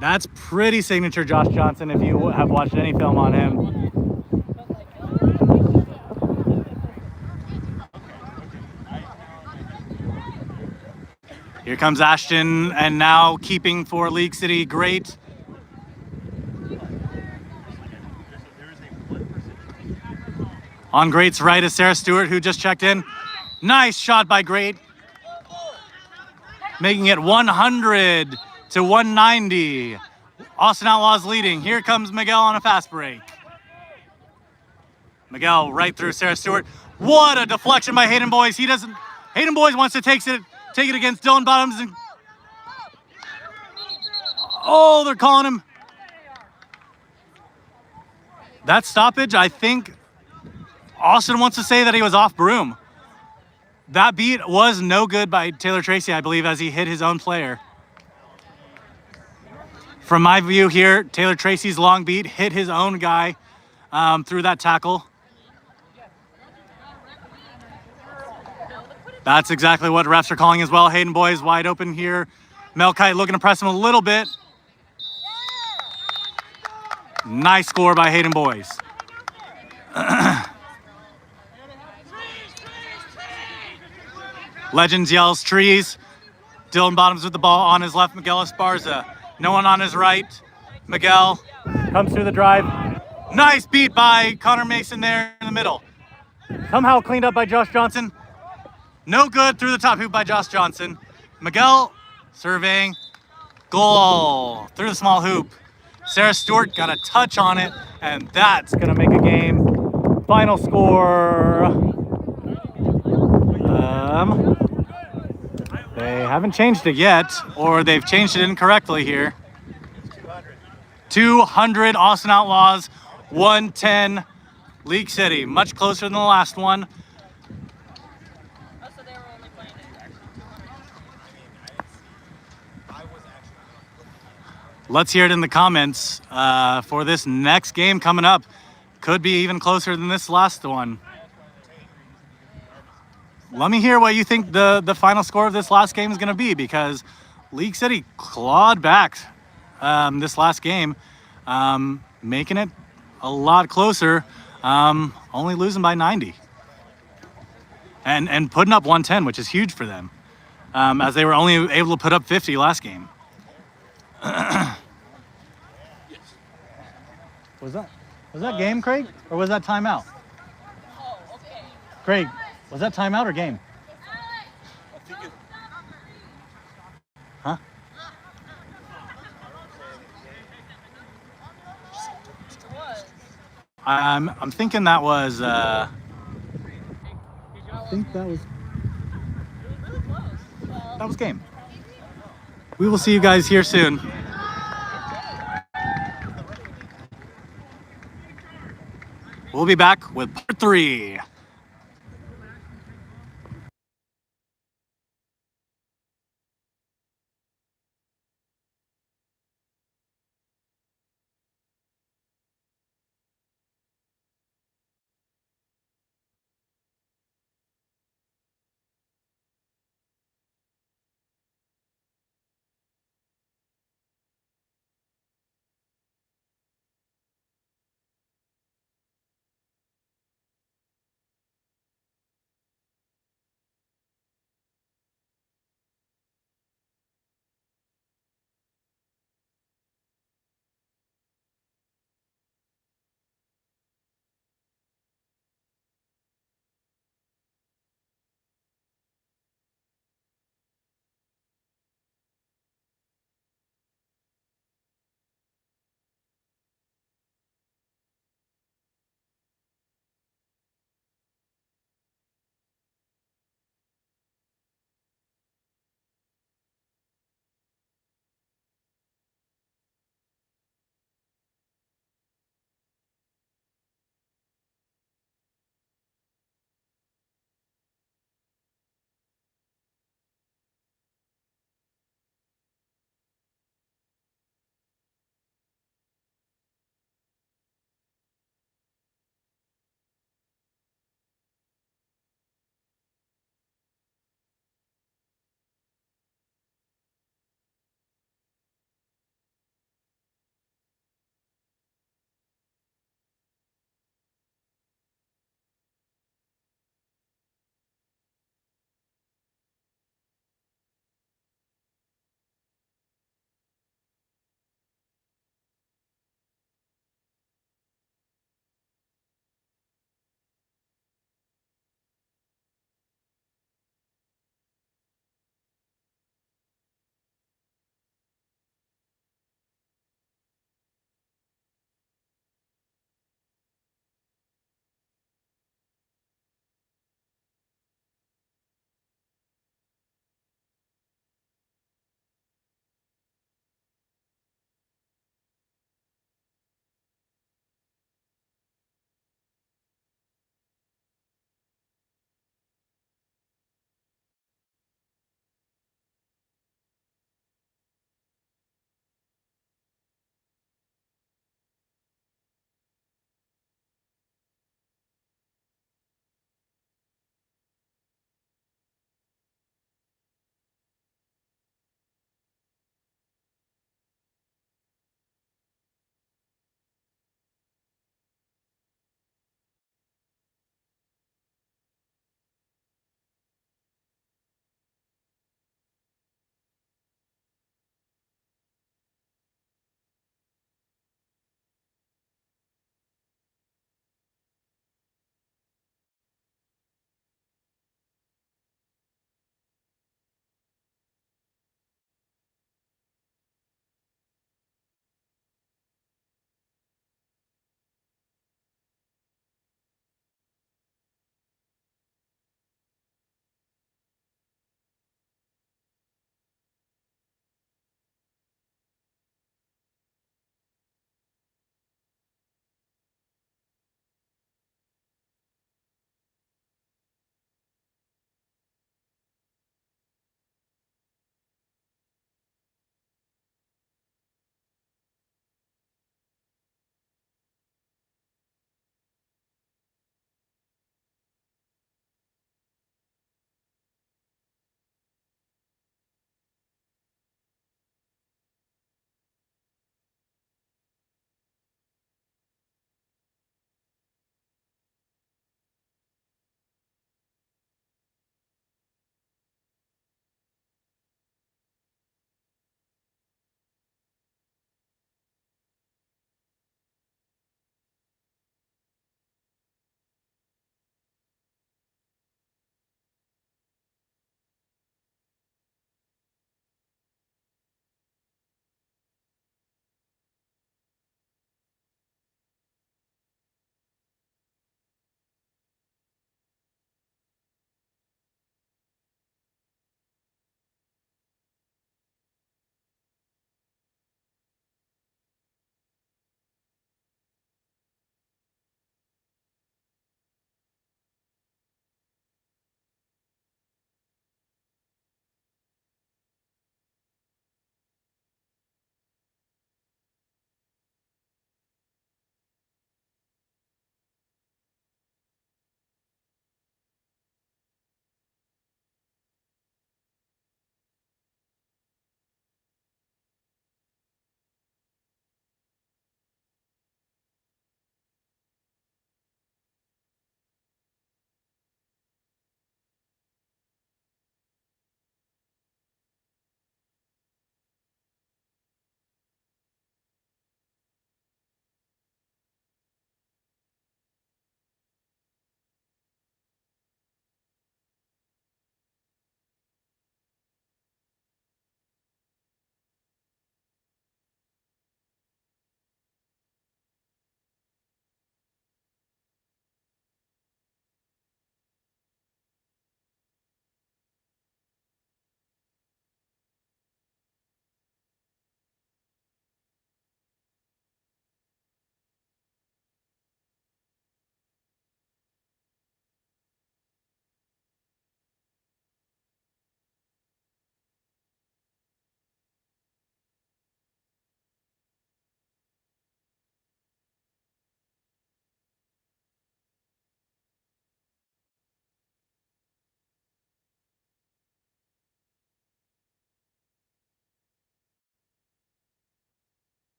That's pretty signature Josh Johnson if you have watched any film on him. Here comes Ashton, and now keeping for League City, great. On Great's right is Sarah Stewart, who just checked in. Nice shot by Great, making it 100 to 190. Austin Outlaws leading. Here comes Miguel on a fast break. Miguel right through Sarah Stewart. What a deflection by Hayden Boys. Hayden Boys wants to take it against Dylan Bottoms. And, oh, they're calling him. That stoppage, I think Austin wants to say that he was off broom. That beat was no good by Taylor Tracy, I believe, as he hit his own player. From my view here, Taylor Tracy's long beat hit his own guy through that tackle. That's exactly what refs are calling as well. Hayden Boys wide open here. Melkite looking to press him a little bit. Nice score by Hayden Boys. Legends yells trees. Dylan Bottoms with the ball on his left. Miguel Esparza. No one on his right. Miguel comes through the drive. Nice beat by Connor Mason there in the middle. Somehow cleaned up by Josh Johnson. No good through the top hoop by Josh Johnson. Miguel surveying. Goal through the small hoop. Sarah Stewart got a touch on it, and that's going to make a game. Final score. They haven't changed it yet, or they've changed it incorrectly here. 200 Austin Outlaws, 110 League City. Much closer than the last one. Let's hear it in the comments for this next game coming up. Could be even closer than this last one. Let me hear what you think the final score of this last game is going to be, because League City clawed back this last game, making it a lot closer, only losing by 90. And putting up 110, which is huge for them, as they were only able to put up 50 last game. Was that game, Craig? Or was that timeout? Oh, okay. Craig, was that timeout or game? Huh? I'm thinking that was I think that was game. We will see you guys here soon. We'll be back with part 3.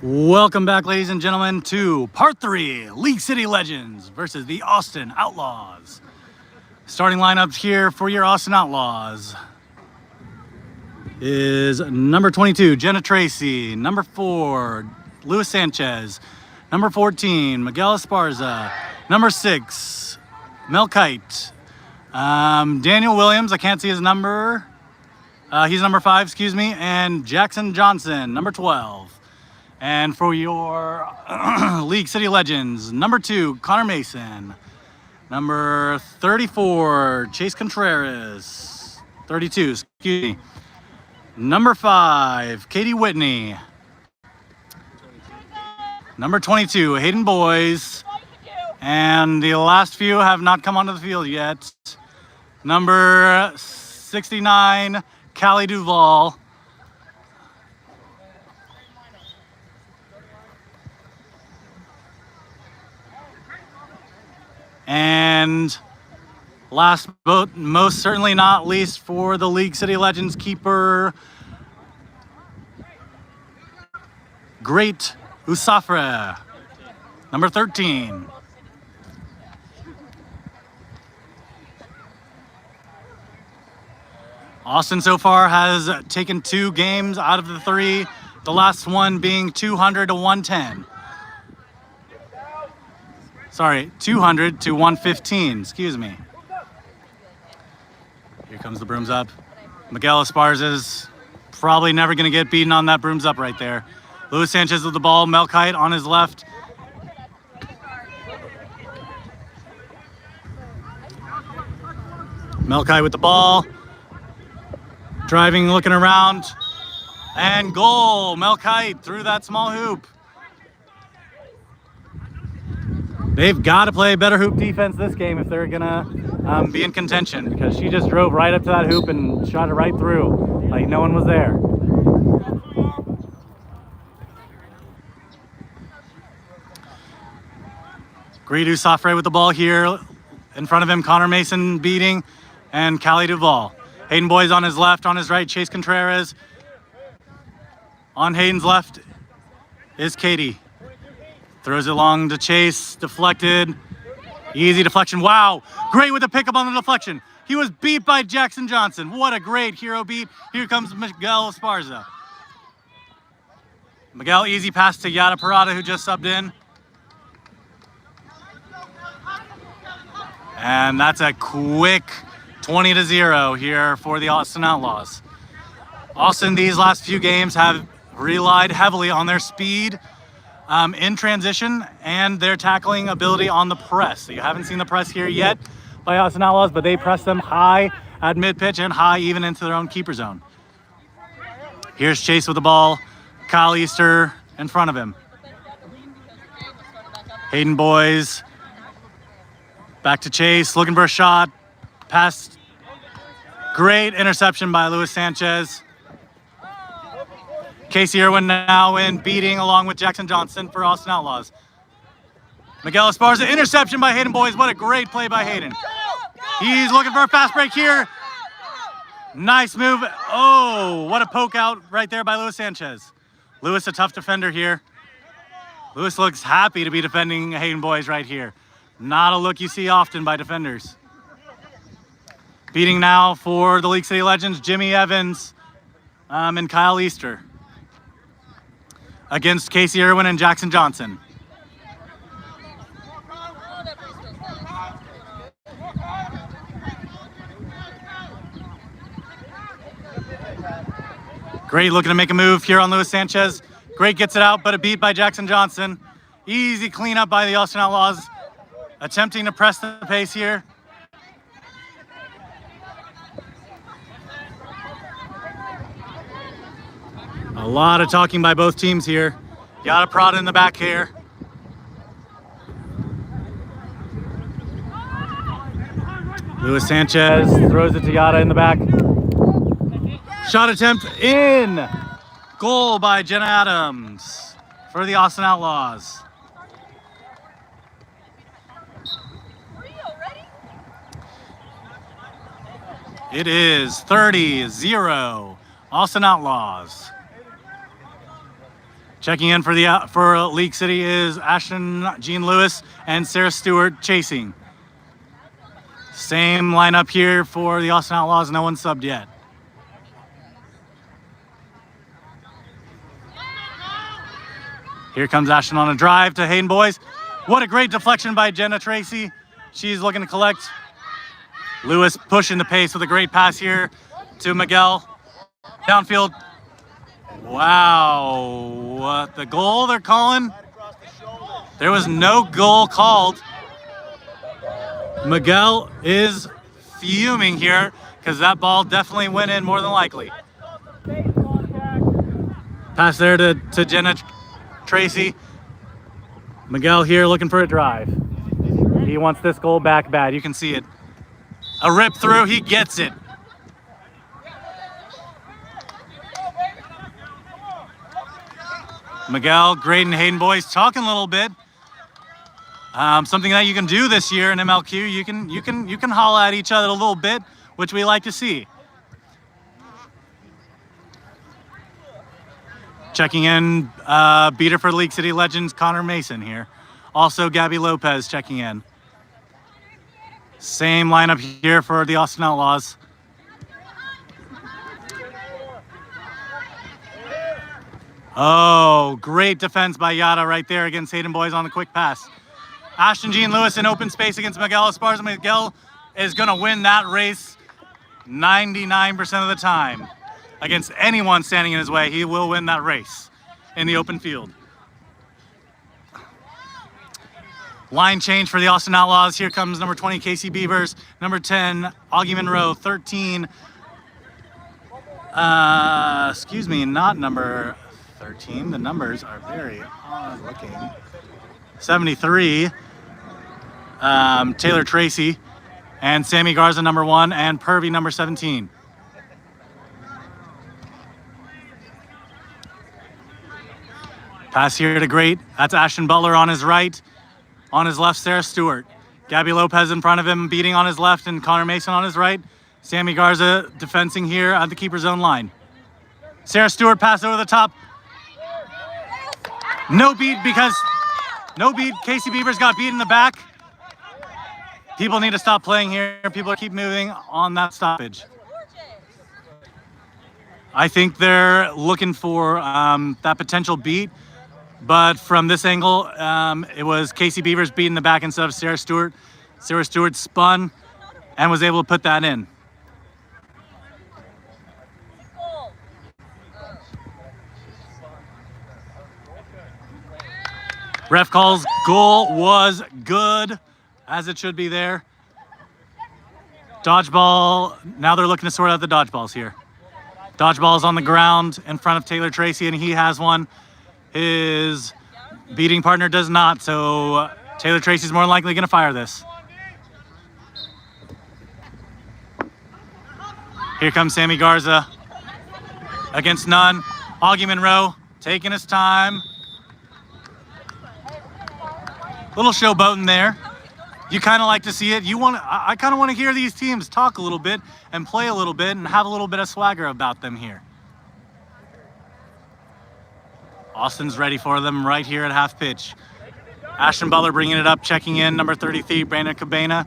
Welcome back, ladies and gentlemen, to Part 3, League City Legends versus the Austin Outlaws. Starting lineups here for your Austin Outlaws is number 22, Jenna Tracy, number 4, Luis Sanchez, number 14, Miguel Esparza, number 6, Mel Kite, Daniel Williams, I can't see his number, he's number 5, excuse me, and Jackson Johnson, number 12. And for your League City Legends, number 2, Connor Mason, number 34, Chase Contreras, 32, excuse me, number 5, Katie Whitney, number 22, Hayden Boys, and the last few have not come onto the field yet. Number 69, Callie Duvall. And last but most certainly not least for the League City Legends keeper, Great Usafre, number 13. Austin so far has taken 2 games out of the 3, the last one being 200 to 110. Sorry, 200 to 115, excuse me. Here comes the brooms up. Miguel Esparza's probably never going to get beaten on that brooms up right there. Luis Sanchez with the ball, Mel Kite on his left. Mel Kite with the ball. Driving, looking around. And goal, Mel Kite through that small hoop. They've got to play better hoop defense this game if they're gonna be in contention, because she just drove right up to that hoop and shot it right through like no one was there. Great Usafre with the ball here. In front of him, Connor Mason beating, and Callie Duvall. Hayden Boys on his left, on his right, Chase Contreras. On Hayden's left is Katie. Throws it long to Chase, deflected. Easy deflection, wow. Great with the pickup on the deflection. He was beat by Jackson Johnson. What a great hero beat. Here comes Miguel Esparza. Miguel, easy pass to Yada Parada, who just subbed in. And that's a quick 20-0 here for the Austin Outlaws. Austin, these last few games have relied heavily on their speed in transition and their tackling ability on the press. So you haven't seen the press here yet by Austin Outlaws, but they press them high at mid-pitch and high even into their own keeper zone. Here's Chase with the ball. Kyle Easter in front of him. Hayden Boys. Back to Chase, looking for a shot. Pass. Great interception by Luis Sanchez. Casey Irwin now in beating along with Jackson Johnson for Austin Outlaws. Miguel Esparza, interception by Hayden Boys. What a great play by Hayden. He's looking for a fast break here. Nice move. Oh, what a poke out right there by Luis Sanchez. Luis, a tough defender here. Luis looks happy to be defending Hayden Boys right here. Not a look you see often by defenders. Beating now for the League City Legends, Jimmy Evans and Kyle Easter against Casey Irwin and Jackson Johnson. Great looking to make a move here on Luis Sanchez. Great gets it out, but a beat by Jackson Johnson. Easy cleanup by the Austin Outlaws, attempting to press the pace here. A lot of talking by both teams here. Yada Prada in the back here. Luis Sanchez throws it to Yada in the back. Shot attempt in. Goal by Jenna Adams for the Austin Outlaws. It is 30-0, Austin Outlaws. Checking in for League City is Ashton Jean Lewis and Sarah Stewart chasing. Same lineup here for the Austin Outlaws. No one subbed yet. Here comes Ashton on a drive to Hayden Boys. What a great deflection by Jenna Tracy. She's looking to collect. Lewis pushing the pace with a great pass here to Miguel. Downfield. Wow, what the goal they're calling? There was no goal called. Miguel is fuming here because that ball definitely went in more than likely. Pass there to Jenna Tracy. Miguel here looking for a drive. He wants this goal back bad. You can see it. A rip through, he gets it. Miguel, Graydon, Hayden Boys talking a little bit. Something that you can do this year in MLQ. You can holla at each other a little bit, which we like to see. Checking in, beater for League City Legends, Connor Mason here. Also, Gabby Lopez checking in. Same lineup here for the Austin Outlaws. Oh, great defense by Yada right there against Hayden Boys on the quick pass. Ashton Jean Lewis in open space against Miguel Esparza. Miguel is going to win that race 99% of the time. Against anyone standing in his way, he will win that race in the open field. Line change for the Austin Outlaws. Here comes number 20, Casey Beavers. Number 10, Augie Monroe. 13, excuse me, not number 13. The numbers are very odd looking. 73, Taylor Tracy. And Sammy Garza, number 1, and Purvey, number 17. Pass here to Great. That's Ashton Butler on his right. On his left, Sarah Stewart. Gabby Lopez in front of him, beating on his left, and Connor Mason on his right. Sammy Garza defensing here at the keeper's own line. Sarah Stewart pass over the top. No beat. Casey Beavers got beat in the back. People need to stop playing here. People keep moving on that stoppage. I think they're looking for that potential beat. But from this angle, it was Casey Beavers beating the back instead of Sarah Stewart. Sarah Stewart spun and was able to put that in. Ref calls goal was good, as it should be there. Dodgeball, now they're looking to sort out the dodgeballs here. Dodgeball is on the ground in front of Taylor Tracy, and he has one. His beating partner does not, so Taylor Tracy's more than likely going to fire this. Here comes Sammy Garza against none. Augie Monroe taking his time. Little showboating there. You kind of like to see it. I kind of want to hear these teams talk a little bit and play a little bit and have a little bit of swagger about them here. Austin's ready for them right here at half pitch. Ashton Butler bringing it up, checking in, number 33, Brandon Cabana.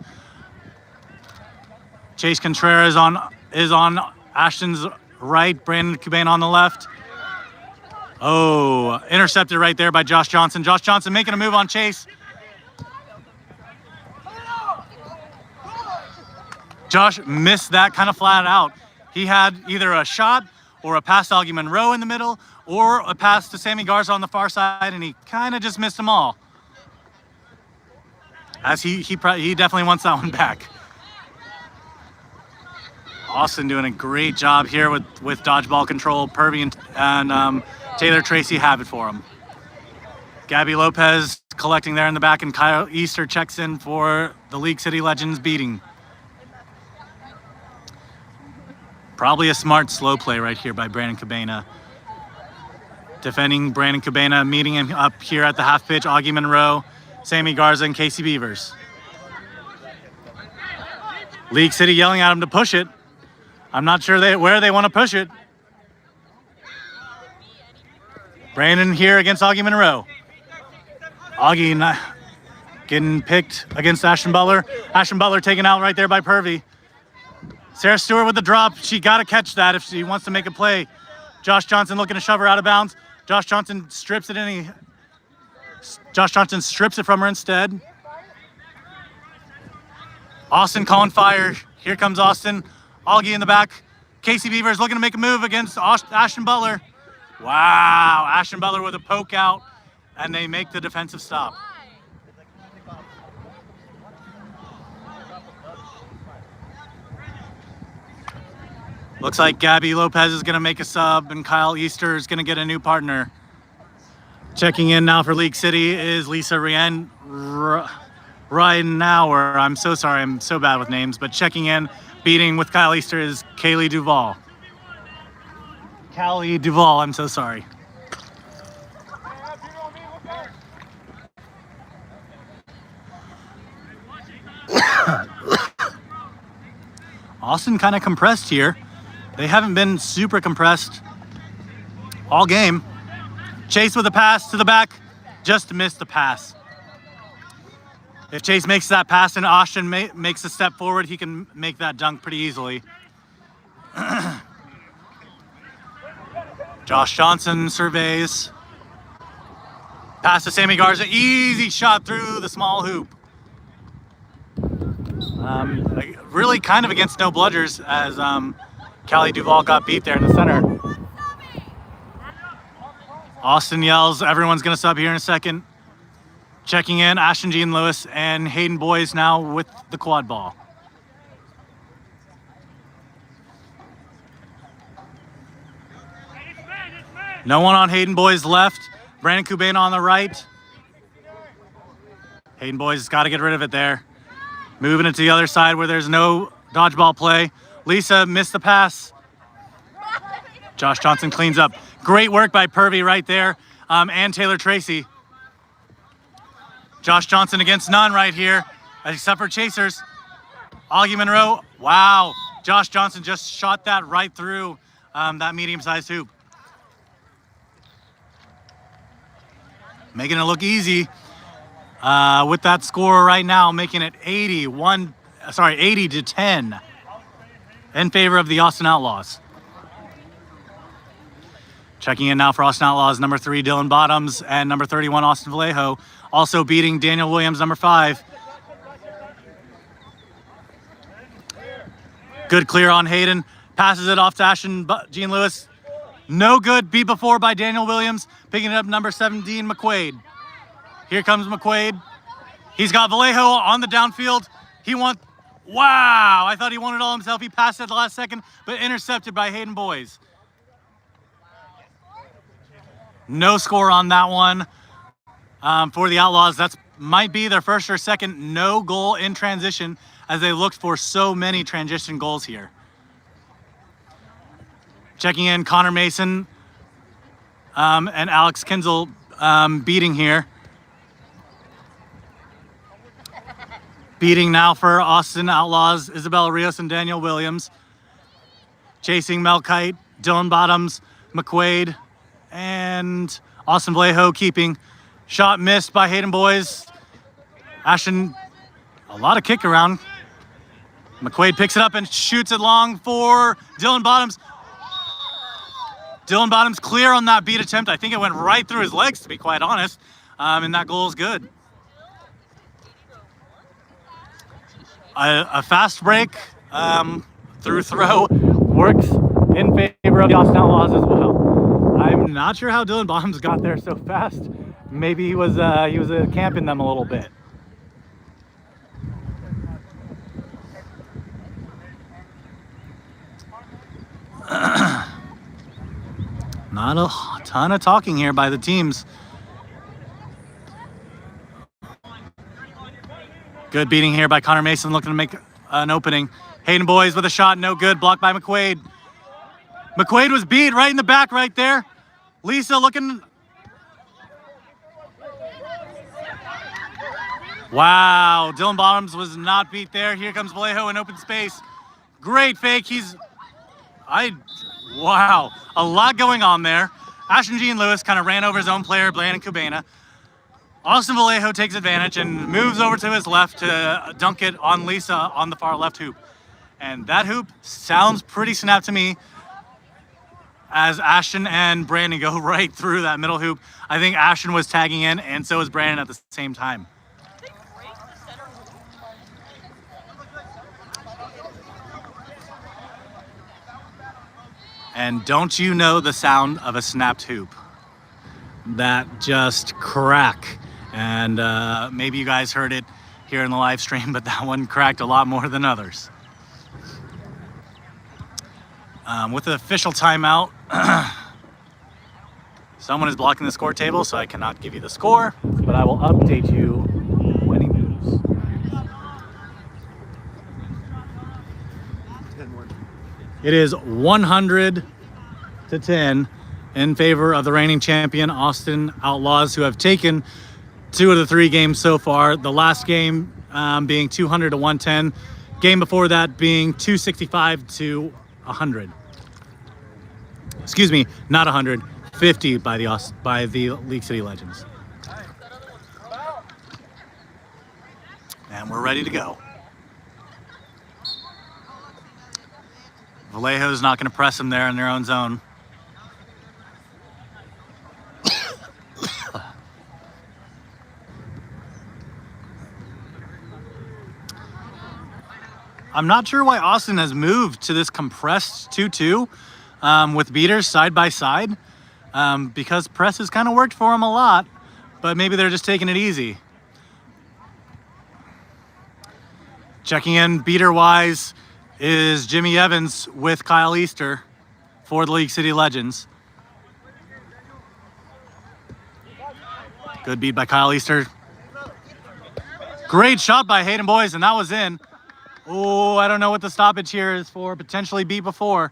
Chase Contreras is on Ashton's right, Brandon Cabana on the left. Oh, intercepted right there by Josh Johnson. Josh Johnson making a move on Chase. Josh missed that kind of flat out. He had either a shot or a pass to Augie Monroe in the middle, or a pass to Sammy Garza on the far side, and he kind of just missed them all. As he definitely wants that one back. Austin doing a great job here with dodgeball control. Purvey and Taylor Tracy have it for him. Gabby Lopez collecting there in the back, and Kyle Easter checks in for the League City Legends beating. Probably a smart slow play right here by Brandon Cabana. Defending Brandon Cabana, meeting him up here at the half pitch, Augie Monroe, Sammy Garza, and Casey Beavers. League City yelling at him to push it. I'm not sure where they want to push it. Brandon here against Augie Monroe. Augie getting picked against Ashton Butler. Ashton Butler taken out right there by Purvey. Sarah Stewart with the drop. She got to catch that if she wants to make a play. Josh Johnson looking to shove her out of bounds. Josh Johnson strips it from her instead. Austin calling fire. Here comes Austin. Augie in the back. Casey Beavers looking to make a move against Ashton Butler. Wow, Ashton Butler with a poke out, and they make the defensive stop. Looks like Gabby Lopez is going to make a sub, and Kyle Easter is going to get a new partner. Checking in now for League City is Lisa Ryanauer. I'm so sorry, I'm so bad with names, but checking in, beating with Kyle Easter is Kaylee Duvall. Callie Duvall, I'm so sorry. Austin kind of compressed here. They haven't been super compressed all game. Chase with a pass to the back, just missed the pass. If Chase makes that pass and Austin makes a step forward, he can make that dunk pretty easily. Josh Johnson surveys. Pass to Sammy Garza, easy shot through the small hoop. Really kind of against no bludgers as Callie Duvall got beat there in the center. Austin yells, everyone's gonna sub here in a second. Checking in, Ashton Jean Lewis and Hayden Boys now with the quad ball. No one on Hayden Boys left. Brandon Kubana on the right. Hayden Boys has got to get rid of it there. Moving it to the other side where there's no dodgeball play. Lisa missed the pass. Josh Johnson cleans up. Great work by Purvey right there, and Taylor Tracy. Josh Johnson against none right here, except for chasers. Augie Monroe, wow. Josh Johnson just shot that right through that medium-sized hoop. Making it look easy with that score right now, making it 80 to 10 in favor of the Austin Outlaws. Checking in now for Austin Outlaws, number 3, Dylan Bottoms, and number 31, Austin Vallejo, also beating Daniel Williams, number 5. Good clear on Hayden, passes it off to Ashton Jean Lewis. No good, beat before by Daniel Williams, picking it up number 17, McQuaid. Here comes McQuaid. He's got Vallejo on the downfield. Wow, I thought he wanted all himself. He passed at the last second, but intercepted by Hayden Boys. No score on that one for the Outlaws. That might be their first or second no goal in transition as they looked for so many transition goals here. Checking in, Connor Mason and Alex Kinzel beating here. Beating now for Austin Outlaws, Isabella Rios and Daniel Williams. Chasing Melkite, Dylan Bottoms, McQuaid, and Austin Vallejo keeping. Shot missed by Hayden Boys. Ashton, a lot of kick around. McQuaid picks it up and shoots it long for Dylan Bottoms. Dylan Bottoms clear on that beat attempt. I think it went right through his legs, to be quite honest, and that goal is good. A fast break through throw works in favor of the Austin Outlaws as well. I'm not sure how Dylan Bottoms got there so fast. Maybe he was camping them a little bit. Not a ton of talking here by the teams. Good beating here by Connor Mason, looking to make an opening. Hayden Boys with a shot, no good, blocked by McQuaid. McQuaid was beat right in the back right there. Lisa looking. Wow, Dylan Bottoms was not beat there. Here comes Vallejo in open space. Great fake, wow, a lot going on there. Ashton Jean Lewis kind of ran over his own player, Brandon Cabana. Austin Vallejo takes advantage and moves over to his left to dunk it on Lisa on the far left hoop. And that hoop sounds pretty snap to me as Ashton and Brandon go right through that middle hoop. I think Ashton was tagging in, and so was Brandon at the same time. And don't you know the sound of a snapped hoop? That just crack. And maybe you guys heard it here in the live stream, but that one cracked a lot more than others. With the official timeout, someone is blocking the score table, so I cannot give you the score, but I will update you when he moves. It is 100-10 in favor of the reigning champion Austin Outlaws, who have taken 2 of the 3 games so far. The last game being 200-110. Game before that being 265-100. Excuse me, not 100, 50 by the League City Legends. And we're ready to go. Vallejo's not going to press them there in their own zone. I'm not sure why Austin has moved to this compressed 2-2 with beaters side by side because press has kind of worked for them a lot, but maybe they're just taking it easy. Checking in beater-wise is Jimmy Evans with Kyle Easter for the League City Legends. Good beat by Kyle Easter. Great shot by Hayden Boys, and that was in. Oh, I don't know what the stoppage here is for. Potentially beat before.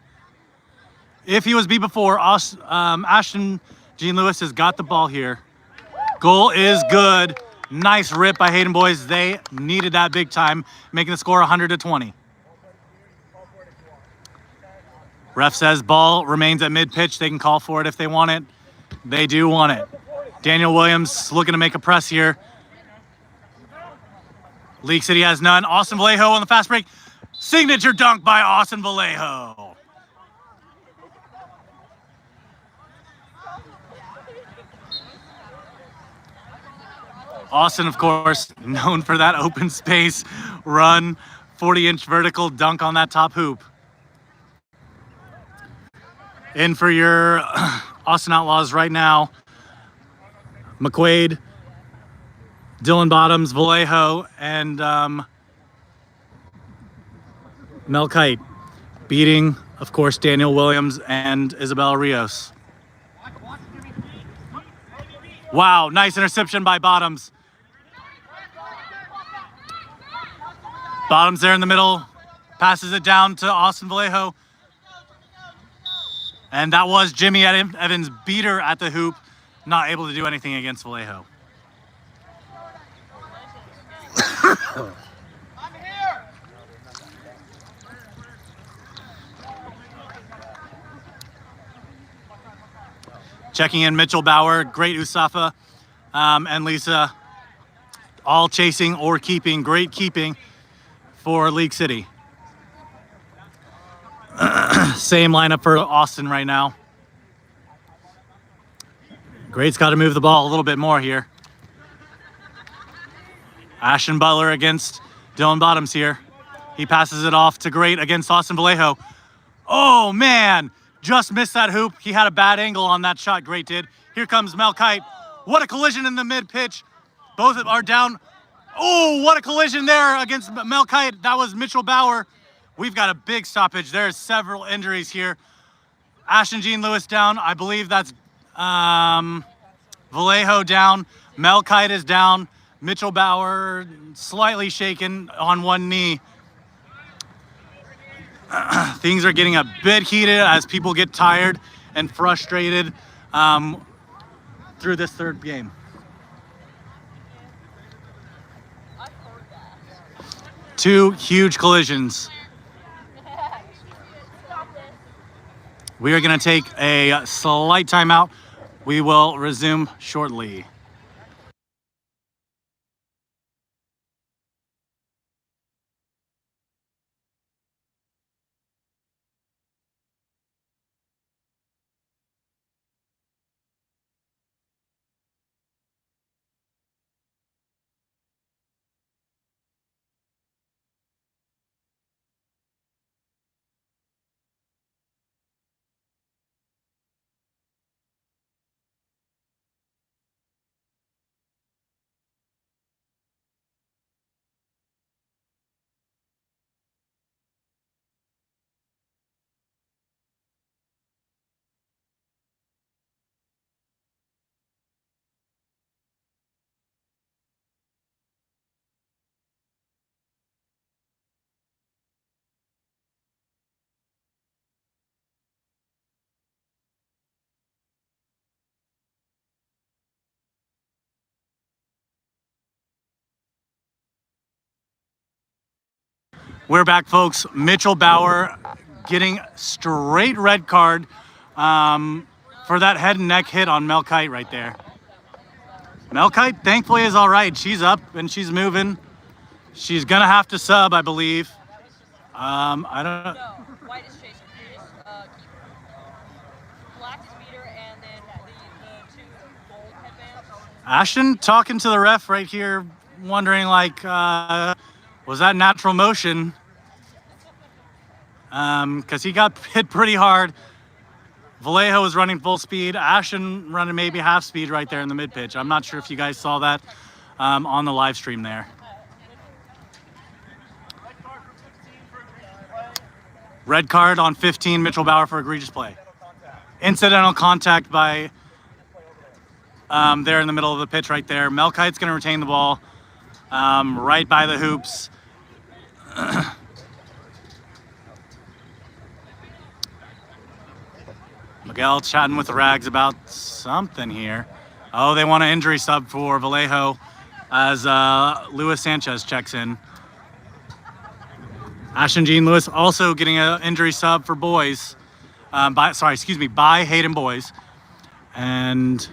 If he was beat before, Ashton Jean Lewis has got the ball here. Goal is good. Nice rip by Hayden Boys. They needed that big time, making the score 100-20. Ref says ball remains at mid-pitch. They can call for it if they want it. They do want it. Daniel Williams looking to make a press here. League City has none. Austin Vallejo on the fast break. Signature dunk by Austin Vallejo. Austin, of course, known for that open space run, 40-inch vertical dunk on that top hoop. In for your Austin Outlaws right now, McQuaid, Dylan Bottoms, Vallejo, and Mel Kite, beating, of course, Daniel Williams and Isabella Rios. Wow, nice interception by Bottoms. Bottoms there in the middle, passes it down to Austin Vallejo. And that was Jimmy Evans' beater at the hoop, not able to do anything against Vallejo. Checking in Mitchell Bauer, great Usafa, and Lisa, all chasing or keeping, great keeping for League City. Same lineup for Austin right now. Great's got to move the ball a little bit more here. Ashton Butler against Dylan Bottoms here. He passes it off to Great against Austin Vallejo. Oh, man. Just missed that hoop. He had a bad angle on that shot. Great did. Here comes Mel Kite. What a collision in the mid-pitch. Both are down. Oh, what a collision there against Mel Kite. That was Mitchell Bauer. We've got a big stoppage. There's several injuries here. Ashton Jean Lewis down. I believe that's Vallejo down. Mel Kite is down. Mitchell Bauer slightly shaken on one knee. Things are getting a bit heated as people get tired and frustrated through this third game. Two huge collisions. We are going to take a slight timeout. We will resume shortly. We're back, folks. Mitchell Bauer getting straight red card for that head and neck hit on Melkite right there. Melkite, thankfully, is all right. She's up and she's moving. She's gonna have to sub, I believe. I don't know. No, white is chaser. Green is keeper. Black is beater, and then the two gold headbands. Ashton talking to the ref right here, wondering like, was that natural motion? Because he got hit pretty hard. Vallejo was running full speed. Ashton running maybe half speed right there in the mid pitch. I'm not sure if you guys saw that on the live stream there. Red card on 15, Mitchell Bauer for egregious play. Incidental contact by there in the middle of the pitch right there. Melkite's going to retain the ball right by the hoops. Miguel chatting with the Rags about something here. Oh, they want an injury sub for Vallejo as Luis Sanchez checks in. Ashton Jean Lewis also getting an injury sub for boys. By Hayden Boys. And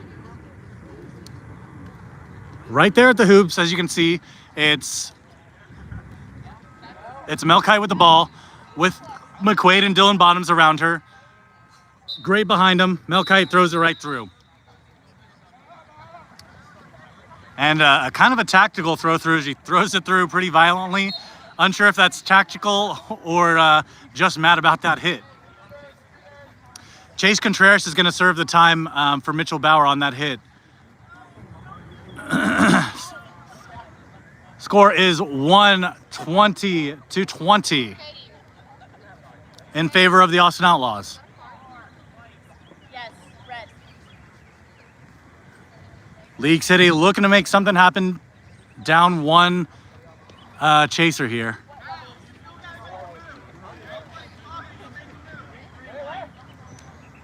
right there at the hoops, as you can see, it's Melkite with the ball with McQuaid and Dylan Bottoms around her. Great behind him. Melkite throws it right through. And a kind of a tactical throw through. She throws it through pretty violently. Unsure if that's tactical or just mad about that hit. Chase Contreras is going to serve the time for Mitchell Bauer on that hit. Score is 120-20 in favor of the Austin Outlaws. Yes, red. League City looking to make something happen. Down one chaser here.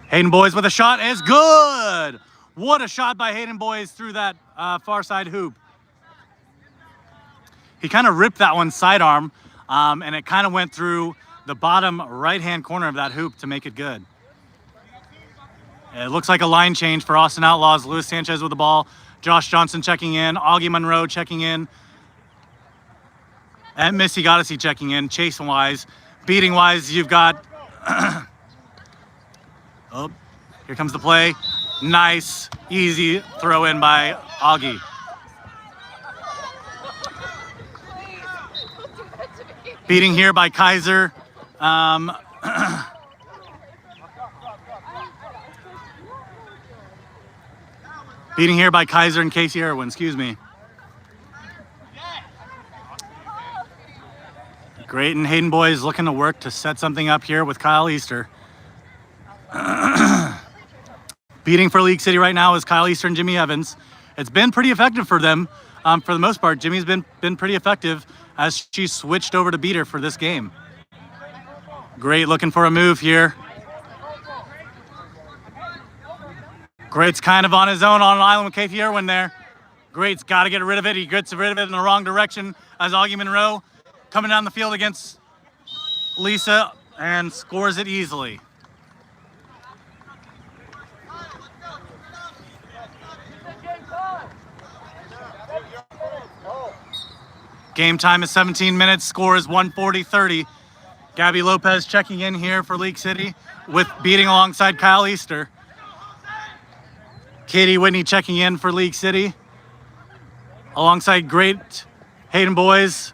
Hayden Boys with a shot is good. What a shot by Hayden Boys through that far side hoop. He kind of ripped that one sidearm, and it kind of went through the bottom right-hand corner of that hoop to make it good. It looks like a line change for Austin Outlaws. Luis Sanchez with the ball. Josh Johnson checking in. Augie Monroe checking in. And Missy Goddessy checking in. Chasing-wise. Beating-wise, you've got... Oh, here comes the play. Nice, easy throw in by Augie. Beating here by Kaiser. Beating here by Kaiser and Casey Irwin, excuse me. Great, and Hayden Boys looking to work to set something up here with Kyle Easter. Beating for League City right now is Kyle Easter and Jimmy Evans. It's been pretty effective for them. For the most part, Jimmy's been pretty effective as she switched over to beater for this game. Great looking for a move here. Great's kind of on his own on an island with Casey Irwin there. Great's got to get rid of it. He gets rid of it in the wrong direction as Augie Monroe coming down the field against Lisa and scores it easily. Game time is 17 minutes. Score is 140-30. Gabby Lopez checking in here for League City with beating alongside Kyle Easter. Katie Whitney checking in for League City alongside great Hayden Boys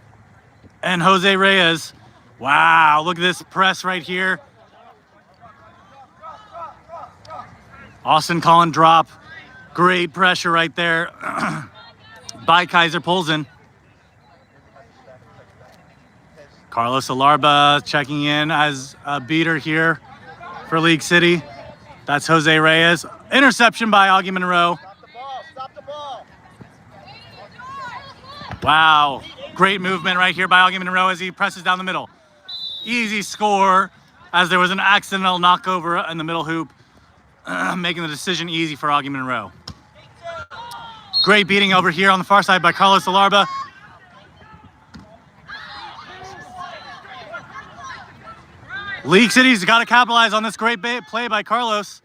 and Jose Reyes. Wow, look at this press right here. Austin calling drop. Great pressure right there by Kaiser Polsen. Carlos Alarba checking in as a beater here for League City. That's Jose Reyes. Interception by Augie Monroe. Stop the ball. Wow, great movement right here by Augie Monroe as he presses down the middle. Easy score as there was an accidental knockover in the middle hoop, making the decision easy for Augie Monroe. Great beating over here on the far side by Carlos Alarba. League City's got to capitalize on this great play by Carlos.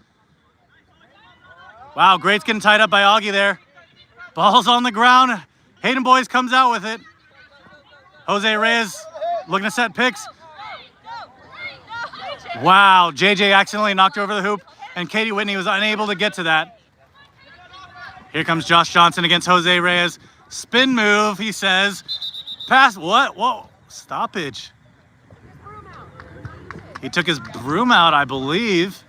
Wow, Great's getting tied up by Augie there. Ball's on the ground. Hayden Boys comes out with it. Jose Reyes looking to set picks. Wow, JJ accidentally knocked her over the hoop, and Katie Whitney was unable to get to that. Here comes Josh Johnson against Jose Reyes. Spin move, he says. Pass, what? Whoa, stoppage. He took his broom out, I believe.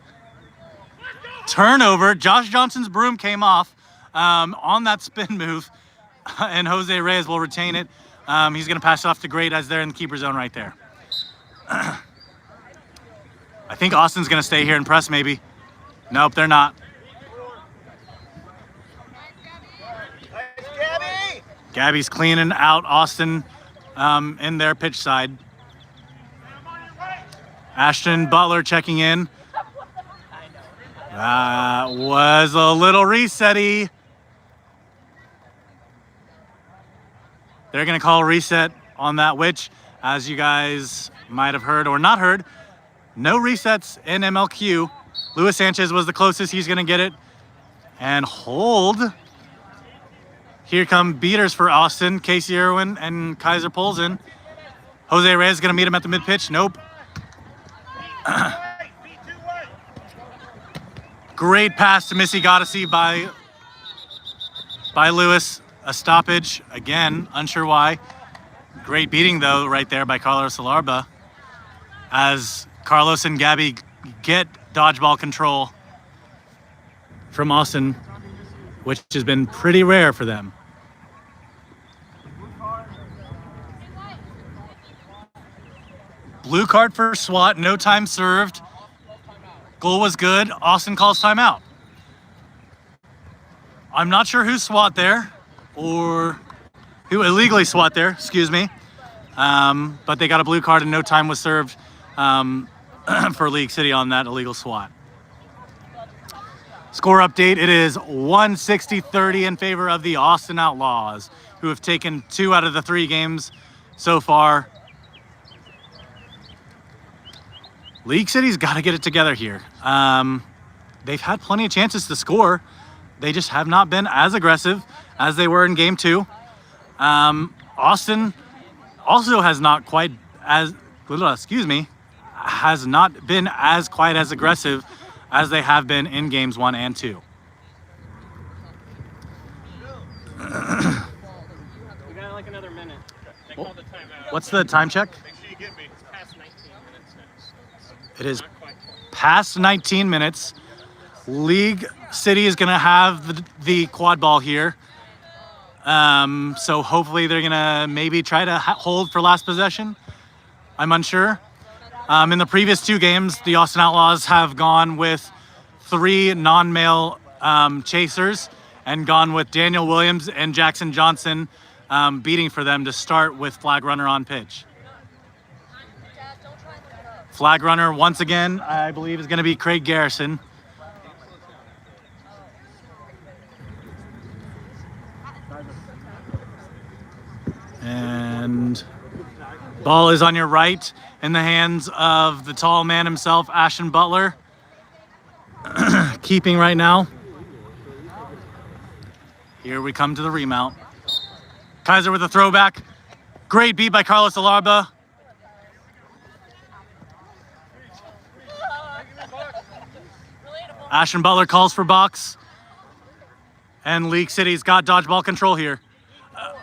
Turnover. Josh Johnson's broom came off on that spin move, and Jose Reyes will retain it. He's going to pass it off to Great as they're in the keeper zone right there. I think Austin's going to stay here and press maybe. Nope, they're not. Gabby! Gabby's cleaning out Austin in their pitch side. Ashton Butler checking in. Was a little reset-y. They're going to call reset on that, which, as you guys might have heard or not heard, no resets in MLQ. Luis Sanchez was the closest. He's going to get it. And hold. Here come beaters for Austin. Casey Irwin and Kaiser Polsen. Jose Reyes is going to meet him at the mid-pitch. Nope. Great pass to Missy Goddessy by Lewis. A stoppage, again, unsure why. Great beating, though, right there by Carlos Alarba as Carlos and Gabby get dodgeball control from Austin, which has been pretty rare for them. Blue card for SWAT, no time served. Goal was good. Austin calls timeout. I'm not sure who SWAT there or who illegally SWAT there, excuse me. But they got a blue card and no time was served for League City on that illegal SWAT. Score update, it is 160-30 in favor of the Austin Outlaws, who have taken 2 out of the 3 games so far. League City's got to get it together here. They've had plenty of chances to score. They just have not been as aggressive as they were in game 2. Austin also has not quite as, has not been as quite as aggressive as they have been in games 1 and 2. We got like another minute. They called the timeout. What's the time check? Make sure you get me. It's past 19 minutes now. It is Not quite. past 19 minutes. League City is going to have the quad ball here. So hopefully they're going to maybe try to hold for last possession. I'm unsure. In the previous 2 games, the Austin Outlaws have gone with 3 non-male chasers and gone with Daniel Williams and Jackson Johnson beating for them to start with flag runner on pitch. Flag runner, once again, I believe is going to be Craig Garrison. And ball is on your right in the hands of the tall man himself, Ashton Butler. Keeping right now. Here we come to the remount. Kaiser with a throwback. Great beat by Carlos Alarba. Ashton Butler calls for box. And League City's got dodgeball control here.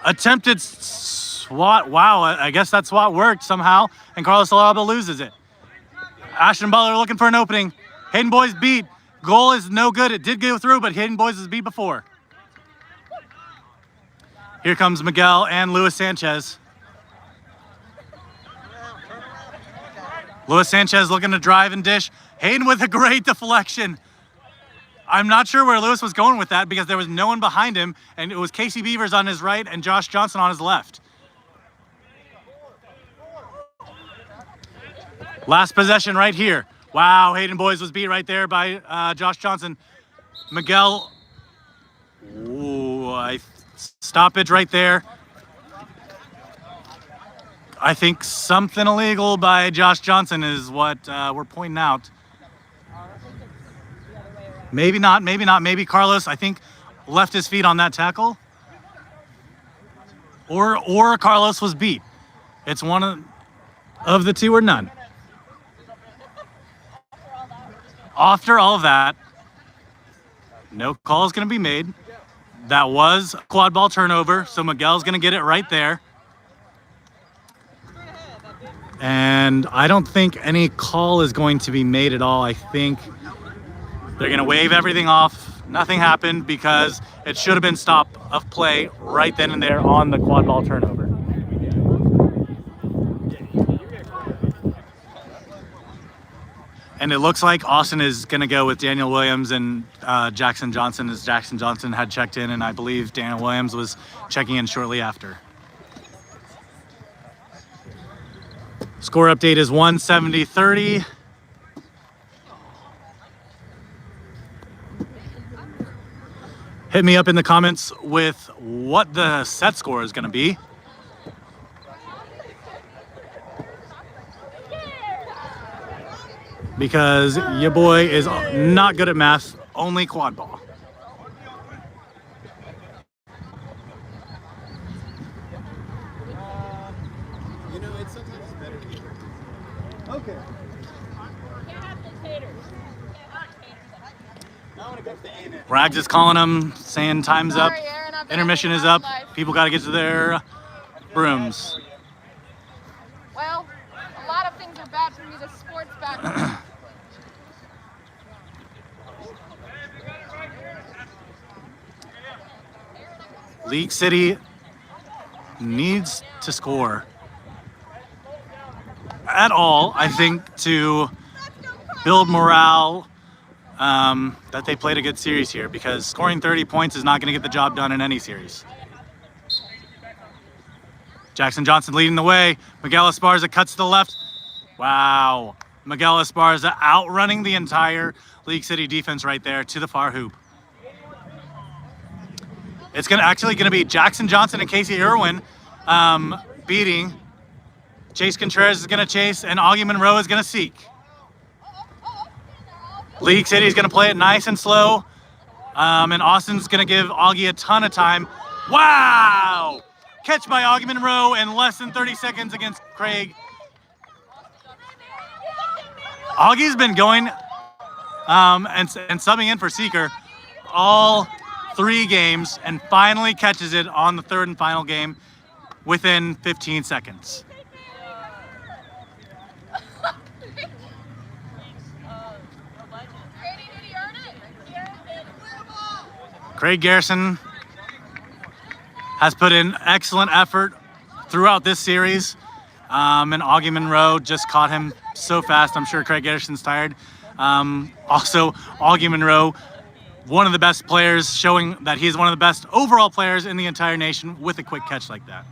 Attempted swat. Wow, I guess that swat worked somehow. And Carlos Alarba loses it. Ashton Butler looking for an opening. Hayden Boys beat. Goal is no good. It did go through, but Hayden Boys was beat before. Here comes Miguel and Luis Sanchez. Luis Sanchez looking to drive and dish. Hayden with a great deflection. I'm not sure where Luis was going with that because there was no one behind him, and it was Casey Beavers on his right and Josh Johnson on his left. Last possession right here. Wow, Hayden Boys was beat right there by Josh Johnson. Miguel, ooh, stoppage right there. I think something illegal by Josh Johnson is what we're pointing out. Maybe not, maybe not. Maybe Carlos, I think, left his feet on that tackle. Or Carlos was beat. It's one of the two or none. After all of that, no call is going to be made. That was a quad ball turnover, so Miguel's going to get it right there. And I don't think any call is going to be made at all. I think they're going to wave everything off. Nothing happened because it should have been stop of play right then and there on the quad ball turnover. And it looks like Austin is going to go with Daniel Williams and Jackson Johnson, as Jackson Johnson had checked in, and I believe Daniel Williams was checking in shortly after. Score update is 170-30. Hit me up in the comments with what the set score is going to be. Because your boy is not good at math, only quad ball. You know, it's sometimes better to get okay. Rags is calling them, saying time's up, intermission is up, people got to get to their rooms. Well, a lot of things are bad for me. The sports bad. League City needs to score at all, I think, to build morale that they played a good series here, because scoring 30 points is not going to get the job done in any series. Jackson Johnson leading the way. Miguel Esparza cuts to the left. Wow. Miguel Esparza outrunning the entire League City defense right there to the far hoop. It's actually going to be Jackson Johnson and Casey Irwin beating. Chase Contreras is going to chase, and Augie Monroe is going to seek. League City is going to play it nice and slow, and Austin's going to give Augie a ton of time. Wow! Catch by Augie Monroe in less than 30 seconds against Craig. Augie's been going and subbing in for Seeker all 3 games, and finally catches it on the 3rd and final game within 15 seconds. Craig Garrison has put in excellent effort throughout this series, and Augie Monroe just caught him so fast. I'm sure Craig Garrison's tired. Also, Augie Monroe, one of the best players, showing that he's one of the best overall players in the entire nation with a quick catch like that.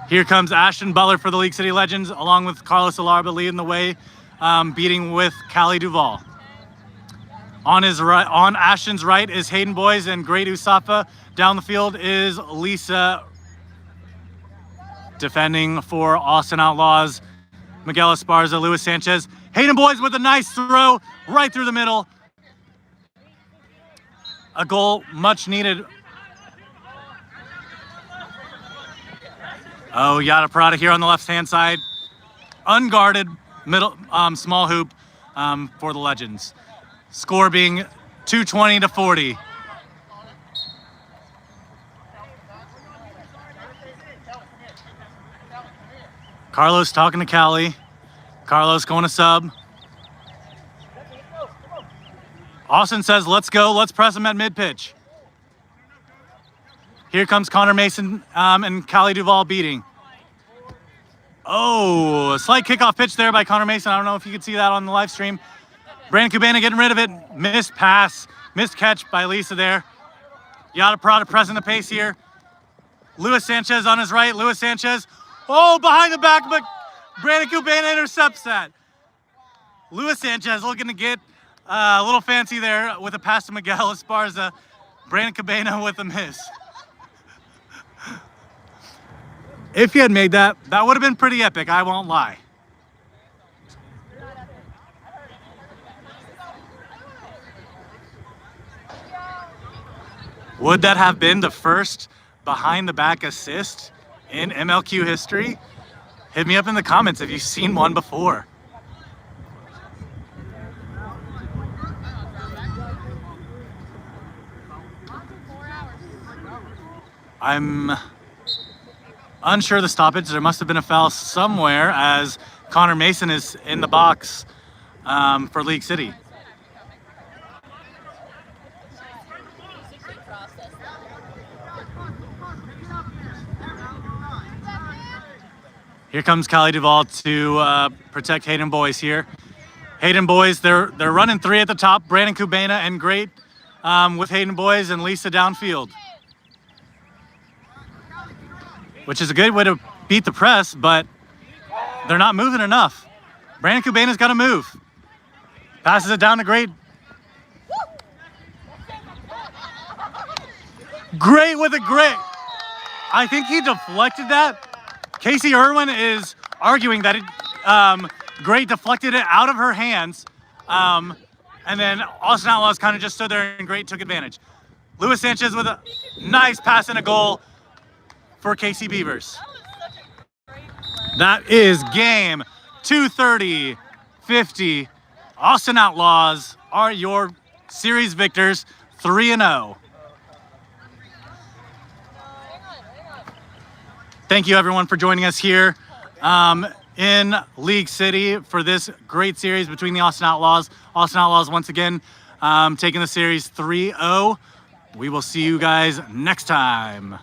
Here comes Ashton Butler for the League City Legends, along with Carlos Alarba leading the way, beating with Callie Duvall. On his right, on Ashton's right is Hayden Boys and Great Usafa. Down the field is Lisa. Defending for Austin Outlaws, Miguel Esparza, Luis Sanchez. Hayden Boys with a nice throw right through the middle. A goal much needed. Oh, Yada Prada here on the left-hand side. Unguarded middle small hoop for the Legends. Score being 220 to 40. Carlos talking to Callie. Carlos going to sub. Austin says, let's go. Let's press him at mid-pitch. Here comes Connor Mason and Callie Duvall beating. Oh, a slight kickoff pitch there by Connor Mason. I don't know if you could see that on the live stream. Brandon Cabana getting rid of it. Missed pass. Missed catch by Lisa there. Yada Prada pressing the pace here. Luis Sanchez on his right. Luis Sanchez. Oh, behind the back, but Brandon Cabana intercepts that. Luis Sanchez looking to get a little fancy there with a pass to Miguel Esparza. Brandon Cabana with a miss. If he had made that, that would have been pretty epic, I won't lie. Would that have been the first behind-the-back assist in MLQ history? Hit me up in the comments if you've seen one before. I'm unsure of the stoppage. There must have been a foul somewhere as Connor Mason is in the box for League City. Here comes Callie Duvall to protect Hayden Boys here. Hayden Boys, they're running three at the top. Brandon Cabana and Great with Hayden Boys and Lisa downfield. Which is a good way to beat the press, but they're not moving enough. Brandon Cabana's got to move. Passes it down to Great. Great with a great. I think he deflected that. Casey Irwin is arguing that Great deflected it out of her hands. And then Austin Outlaws kind of just stood there and Great took advantage. Luis Sanchez with a nice pass and a goal for KC Beavers. That is game 230-50. Austin Outlaws are your series victors, 3-0. Thank you everyone for joining us here in League City for this great series between the Austin Outlaws. Austin Outlaws once again taking the series 3-0. We will see you guys next time.